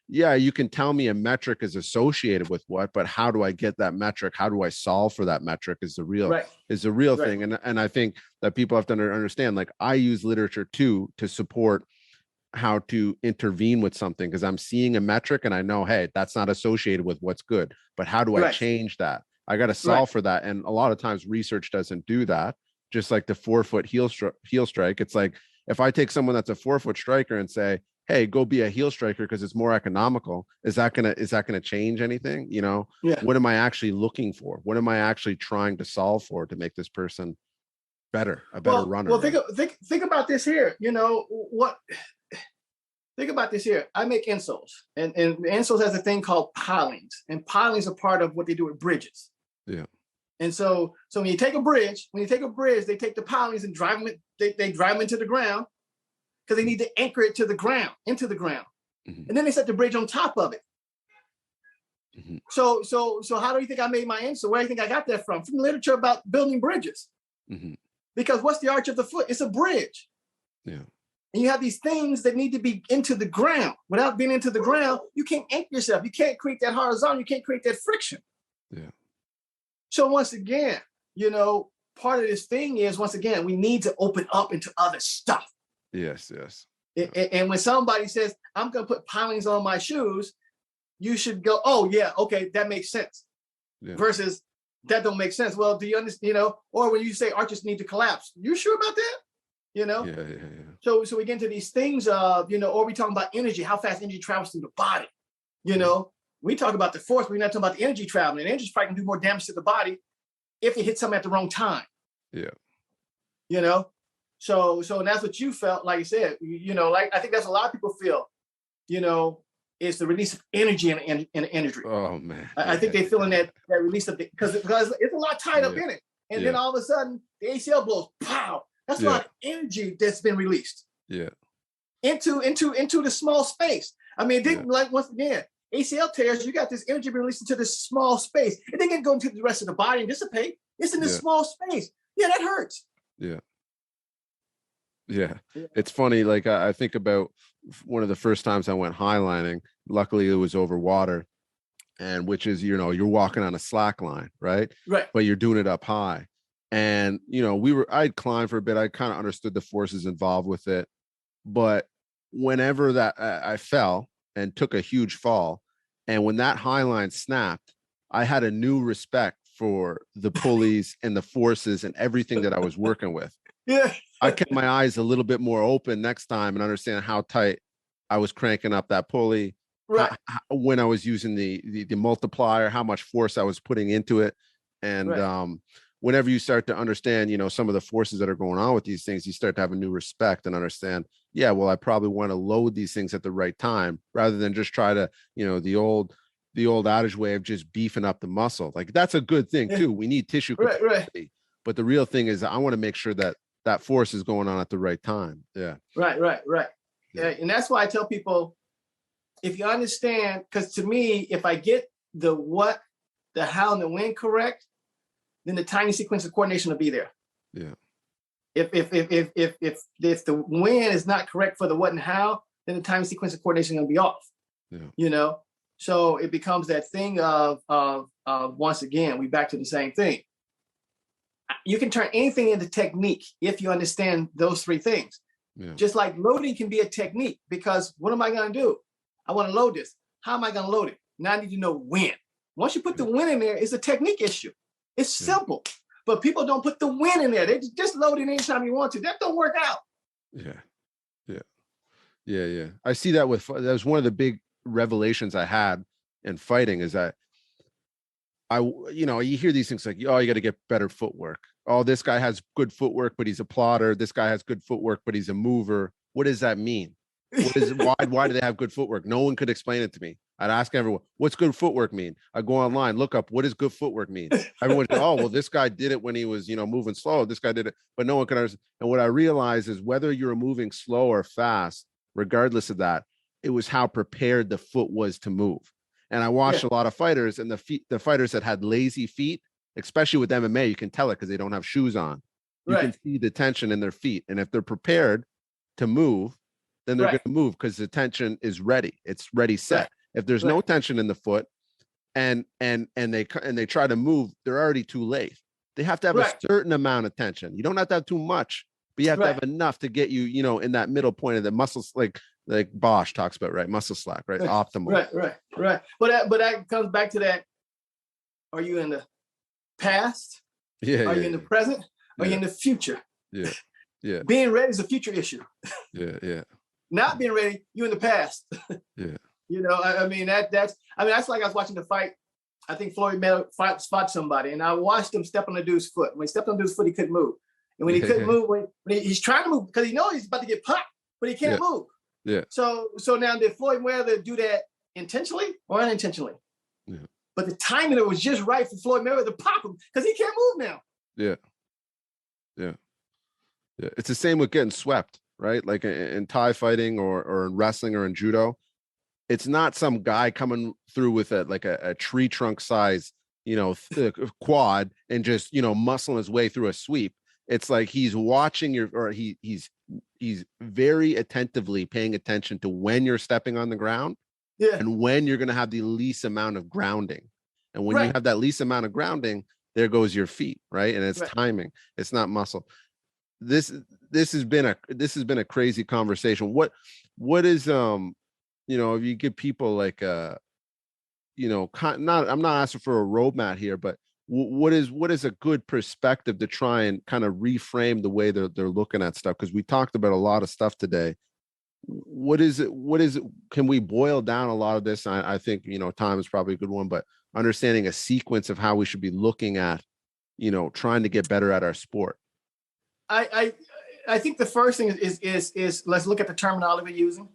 Speaker 2: You can tell me a metric is associated with what, but how do I get that metric? How do I solve for that metric is the real thing. And I think that people have to understand, like, I use literature too to support how to intervene with something, because I'm seeing a metric and I know, hey, that's not associated with what's good, but how do I change that? I got to solve for that. And a lot of times research doesn't do that. Just like the 4-foot heel strike. It's like, if I take someone that's a 4-foot striker and say, hey, go be a heel striker because it's more economical, is that gonna change anything? What am I actually looking for? What am I actually trying to solve for to make this person better, a better runner?
Speaker 3: Well, think about this here. Think about this here. I make insoles, and insoles has a thing called pilings, and pilings are part of what they do with bridges.
Speaker 2: Yeah.
Speaker 3: And so when you take a bridge, they take the pilings and drive them. They drive them into the ground because they need to anchor it into the ground, mm-hmm. And then they set the bridge on top of it. Mm-hmm. So how do you think I made my insole? Where do you think I got that from? From the literature about building bridges. Mm-hmm. Because what's the arch of the foot? It's a bridge. Yeah. And you have these things that need to be into the ground. Without being into the ground, you can't anchor yourself. You can't create that horizontal. You can't create that friction.
Speaker 2: Yeah.
Speaker 3: So once again, part of this thing is, once again, we need to open up into other stuff.
Speaker 2: Yes.
Speaker 3: And when somebody says, I'm going to put pilings on my shoes, you should go, oh, yeah, okay, that makes sense. Yeah. Versus, that don't make sense. Well, do you understand, or when you say arches need to collapse, you sure about that?
Speaker 2: Yeah.
Speaker 3: So we get into these things of, or we talking about energy, how fast energy travels through the body. We talk about the force, but we're not talking about the energy traveling. And energy probably can do more damage to the body if it hits something at the wrong time. Yeah. So and that's what you felt, like you said, like I think that's a lot of people feel, is the release of energy in energy.
Speaker 2: Oh man.
Speaker 3: I think they feel in that release of because it's a lot tied up in it. And then all of a sudden the ACL blows, pow. That's a lot of energy that's been released.
Speaker 2: Yeah.
Speaker 3: Into the small space. I mean, like once again, ACL tears, you got this energy being released into this small space. It didn't go into the rest of the body and dissipate. It's in this small space. Yeah, that hurts.
Speaker 2: Yeah. Yeah. It's funny. Like I think about one of the first times I went highlining. Luckily, it was over water, and which is, you're walking on a slack line, right?
Speaker 3: Right.
Speaker 2: But you're doing it up high. And, I'd climbed for a bit. I kind of understood the forces involved with it. But whenever that I fell and took a huge fall, and when that high line snapped, I had a new respect for the pulleys and the forces and everything that I was working with.
Speaker 3: Yeah.
Speaker 2: I kept my eyes a little bit more open next time and understand how tight I was cranking up that pulley,
Speaker 3: right.
Speaker 2: when I was using the multiplier, how much force I was putting into it. And whenever you start to understand, some of the forces that are going on with these things, you start to have a new respect and understand, yeah, well, I probably want to load these things at the right time rather than just try to, the old adage way of just beefing up the muscle. Like that's a good thing too. We need tissue capacity.
Speaker 3: Right.
Speaker 2: But the real thing is I want to make sure that that force is going on at the right time. Yeah.
Speaker 3: Right. Yeah. And that's why I tell people, if you understand, because to me, if I get the what, the how, and the when correct, then the timing sequence of coordination will be there.
Speaker 2: Yeah.
Speaker 3: If the when is not correct for the what and how, then the timing sequence of coordination is going to be off.
Speaker 2: Yeah.
Speaker 3: So it becomes that thing of once again, we back to the same thing. You can turn anything into technique if you understand those three things.
Speaker 2: Yeah.
Speaker 3: Just like loading can be a technique, because what am I going to do? I want to load this. How am I going to load it? Now I need to know when. Once you put the when in there, it's a technique issue. It's simple, but people don't put the when in there. They just load it anytime you want to. That don't work out.
Speaker 2: Yeah. I see that that was one of the big revelations I had in fighting is that you hear these things like, oh, you got to get better footwork. Oh, this guy has good footwork, but he's a plotter. This guy has good footwork, but he's a mover. What does that mean? Why do they have good footwork? No one could explain it to me. I'd ask everyone, what's good footwork mean? I go online, look up, what does good footwork mean? Everyone's like, oh, well, this guy did it when he was, moving slow. This guy did it, but no one can understand. And what I realized is whether you're moving slow or fast, regardless of that, it was how prepared the foot was to move. And I watched a lot of fighters, and the fighters that had lazy feet, especially with MMA, you can tell it because they don't have shoes on. You can see the tension in their feet. And if they're prepared to move, then they're going to move because the tension is ready. It's ready, set. If there's no tension in the foot and they try to move, they're already too late. They have to have a certain amount of tension. You don't have to have too much, but you have to have enough to get you, in that middle point of the muscles, like Bosch talks about, right? Muscle slack, right? Optimal.
Speaker 3: Right. But that comes back to that. Are you in the past? Are you in the present? Are you in the future?
Speaker 2: Yeah.
Speaker 3: Being ready is a future issue.
Speaker 2: Yeah.
Speaker 3: Not being ready, you in the past.
Speaker 2: Yeah.
Speaker 3: That's like I was watching the fight. I think Floyd Mayweather fought somebody, and I watched him step on the dude's foot. When he stepped on the dude's foot, he couldn't move. And when he couldn't move, when he's trying to move because he knows he's about to get popped, but he can't move.
Speaker 2: Yeah.
Speaker 3: So now did Floyd Mayweather do that intentionally or unintentionally?
Speaker 2: Yeah.
Speaker 3: But the timing it was just right for Floyd Mayweather to pop him because he can't move now.
Speaker 2: Yeah. It's the same with getting swept, right? Like in Thai fighting or in wrestling or in judo. It's not some guy coming through with a tree trunk size, quad and just, muscling his way through a sweep. It's like he's watching he's very attentively paying attention to when you're stepping on the ground and when you're going to have the least amount of grounding. And when you have that least amount of grounding, there goes your feet, right? And it's timing. It's not muscle. This has been a crazy conversation. What is if you give people like I'm not asking for a roadmap here, but what is a good perspective to try and kind of reframe the way they're looking at stuff? Because we talked about a lot of stuff today. What is it? Can we boil down a lot of this? I think, time is probably a good one, but understanding a sequence of how we should be looking at, trying to get better at our sport.
Speaker 3: I think the first thing is let's look at the terminology we're using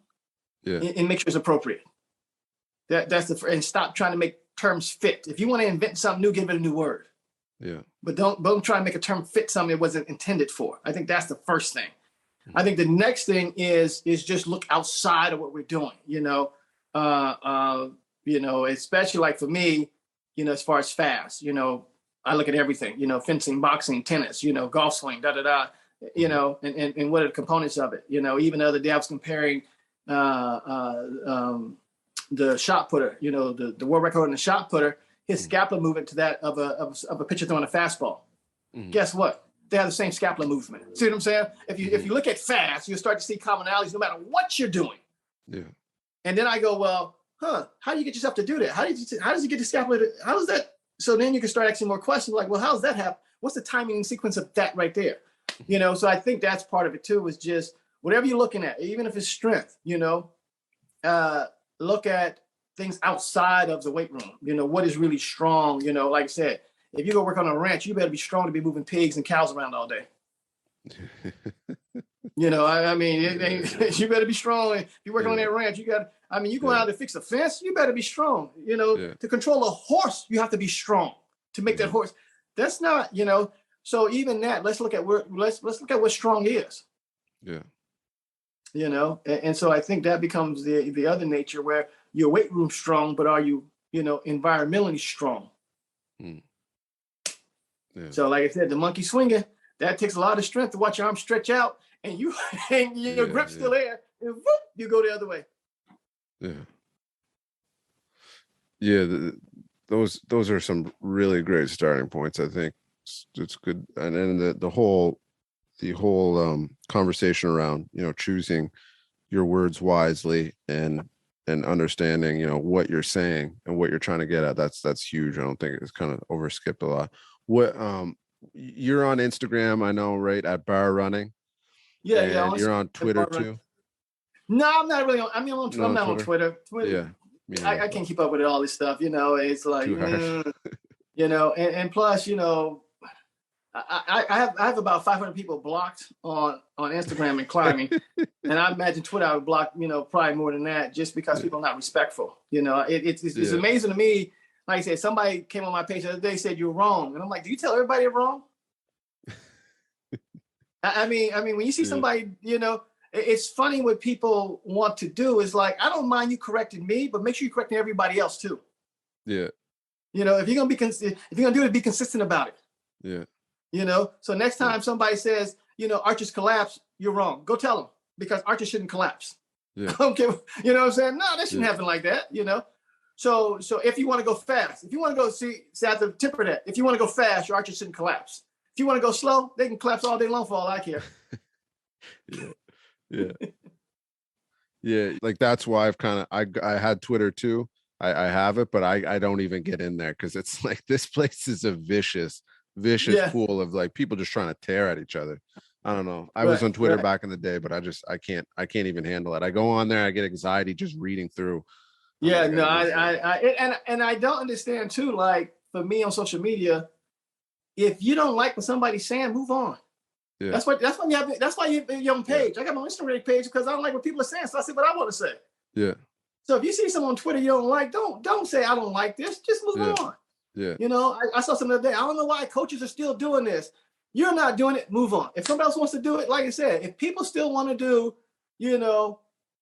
Speaker 3: and make sure it's appropriate. And stop trying to make terms fit. If you want to invent something new, give it a new word.
Speaker 2: Yeah.
Speaker 3: But don't try and make a term fit something it wasn't intended for. I think that's the first thing. I think the next thing is just look outside of what we're doing. especially like for me, as far as fast, I look at everything, fencing, boxing, tennis, golf swing, da da da, and what are the components of it? Even the other day I was comparing the shot putter, the world record in the shot putter, his scapula movement to that of a pitcher throwing a fastball. Guess what? They have the same scapula movement. See what I'm saying? If you look at fast, you'll start to see commonalities no matter what you're doing.
Speaker 2: Yeah.
Speaker 3: And then I go, well, how do you get yourself to do that? How does it get the scapula? How does that? So then you can start asking more questions like, well, how does that happen? What's the timing and sequence of that right there? So I think that's part of it too, is just whatever you're looking at, even if it's strength, look at things outside of the weight room. What is really strong? Like I said, if you go work on a ranch, you better be strong to be moving pigs and cows around all day. You better be strong. If you're working on that ranch, you go out to fix a fence, you better be strong. To control a horse, you have to be strong to make that horse. That's not, so even that, let's look at what strong is.
Speaker 2: Yeah.
Speaker 3: And so I think that becomes the other nature where your weight room strong, but are you, environmentally strong? Yeah. So like I said, the monkey swinging, that takes a lot of strength to watch your arm stretch out and your grip's still there, and whoop, you go the other way.
Speaker 2: Yeah. Yeah. Those are some really great starting points. I think it's good. And then the whole conversation around, choosing your words wisely and understanding, what you're saying and what you're trying to get at. That's huge. I don't think it's kind of overskipped a lot. What, you're on Instagram, I know, right? At Barr Running.
Speaker 3: Yeah. Yeah.
Speaker 2: You're on Twitter too.
Speaker 3: No, I'm not really on. I'm not on Twitter.
Speaker 2: Yeah.
Speaker 3: I can't keep up with all this stuff. It's like, and plus, I have about 500 people blocked on Instagram and climbing, and I imagine Twitter I would block, probably more than that, just because people are not respectful. It's amazing to me. Like I said, somebody came on my page the other day, said you're wrong, and I'm like, do you tell everybody you're wrong? I mean, when you see somebody, it's funny what people want to do is like, I don't mind you correcting me, but make sure you're correcting everybody else too.
Speaker 2: Yeah.
Speaker 3: If you're gonna do it, be consistent about it.
Speaker 2: Yeah.
Speaker 3: So next time somebody says, arches collapse, you're wrong. Go tell them, because arches shouldn't collapse.
Speaker 2: Yeah.
Speaker 3: Okay. You know what I'm saying? No, that shouldn't happen like that. So if you want to go fast, if you want to go see, I have to temper that. If you want to go fast, your arches shouldn't collapse. If you want to go slow, they can collapse all day long for all I care.
Speaker 2: Yeah. Yeah. Like that's why I had Twitter too. I have it, but I don't even get in there because it's like this place is a vicious pool of like people just trying to tear at each other. I don't know. I was on Twitter back in the day, but I can't even handle it. I go on there, I get anxiety just reading through.
Speaker 3: Yeah, no, I don't understand too. Like for me on social media, if you don't like what somebody's saying, move on. Yeah. That's why you have your own page. I got my Instagram page because I don't like what people are saying, so I say what I want to say.
Speaker 2: Yeah.
Speaker 3: So if you see someone on Twitter you don't like, don't say I don't like this. Just move on.
Speaker 2: Yeah.
Speaker 3: I saw something the other day. I don't know why coaches are still doing this. You're not doing it. Move on. If somebody else wants to do it, like I said, if people still want to do,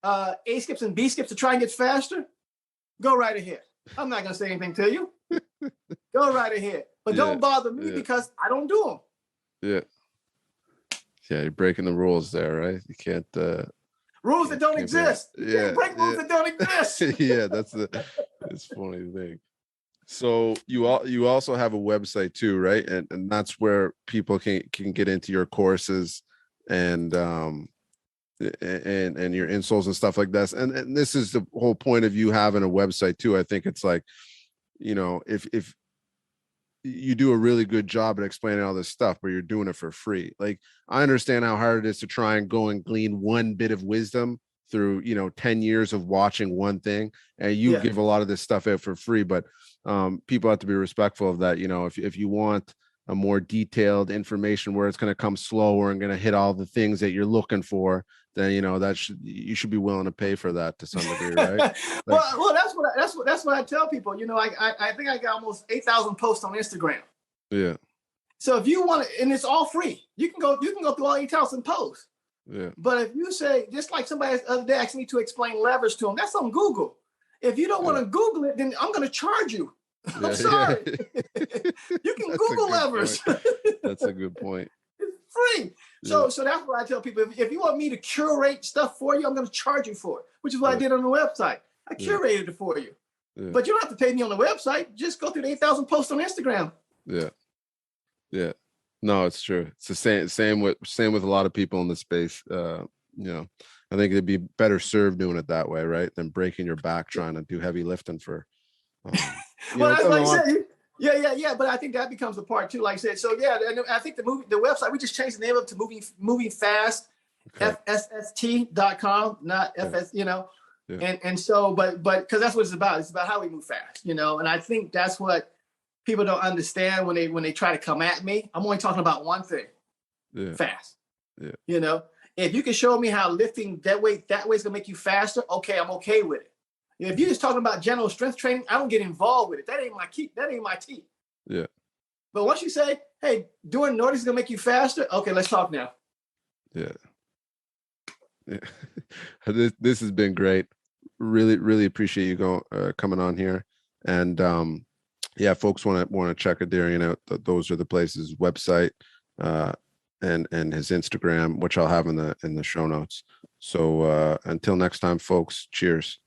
Speaker 3: A skips and B skips to try and get faster, go right ahead. I'm not gonna say anything to you. Go right ahead, but don't bother me because I don't do them.
Speaker 2: Yeah. Yeah, you're breaking the rules there, right? You can't.
Speaker 3: Rules that don't exist. You can't break rules that don't exist.
Speaker 2: Yeah, that's funny thing. So you also have a website too, right? And that's where people can get into your courses and your insoles and stuff like that. And this is the whole point of you having a website too. I think it's like, if you do a really good job at explaining all this stuff, but you're doing it for free. Like I understand how hard it is to try and go and glean one bit of wisdom through, 10 years of watching one thing, and you give a lot of this stuff out for free, but people have to be respectful of that. If you want a more detailed information where it's going to come slower and going to hit all the things that you're looking for, then you should be willing to pay for that to some degree, right?
Speaker 3: Well, that's what I tell people. I think I got almost 8,000 posts on Instagram.
Speaker 2: Yeah.
Speaker 3: So if you want to, and it's all free, you can go through all 8,000 posts.
Speaker 2: Yeah.
Speaker 3: But if you say, just like somebody the other day asked me to explain leverage to them, that's on Google. If you don't want to Google it, then I'm going to charge you. I'm sorry. You can Google levers.
Speaker 2: That's a good point.
Speaker 3: It's free. So that's what I tell people. If you want me to curate stuff for you, I'm going to charge you for it, which is what I did on the website. I curated it for you. But you don't have to pay me on the website. Just go through the 8,000 posts on Instagram.
Speaker 2: Yeah. No, it's true. It's the same with a lot of people in the space. I think it'd be better served doing it that way, right? Than breaking your back trying to do heavy lifting for.
Speaker 3: Well, that's like I said. Yeah. But I think that becomes the part too. Like I said, so and I think the website, we just changed the name of it to moving fast, FSST.com, not FS. And so, but because that's what it's about. It's about how we move fast, and I think that's what people don't understand when they try to come at me. I'm only talking about one thing, fast. If you can show me how lifting that way is gonna make you faster, okay, I'm okay with it. If you're just talking about general strength training, I don't get involved with it. That ain't my key. That ain't my tea.
Speaker 2: Yeah.
Speaker 3: But once you say, hey, doing Nordic is gonna make you faster, okay, let's talk now.
Speaker 2: Yeah. This has been great. Really, really appreciate you coming on here. And folks want to check Adarian out. Those are the places: website, and his Instagram, which I'll have in the show notes. So until next time, folks, cheers.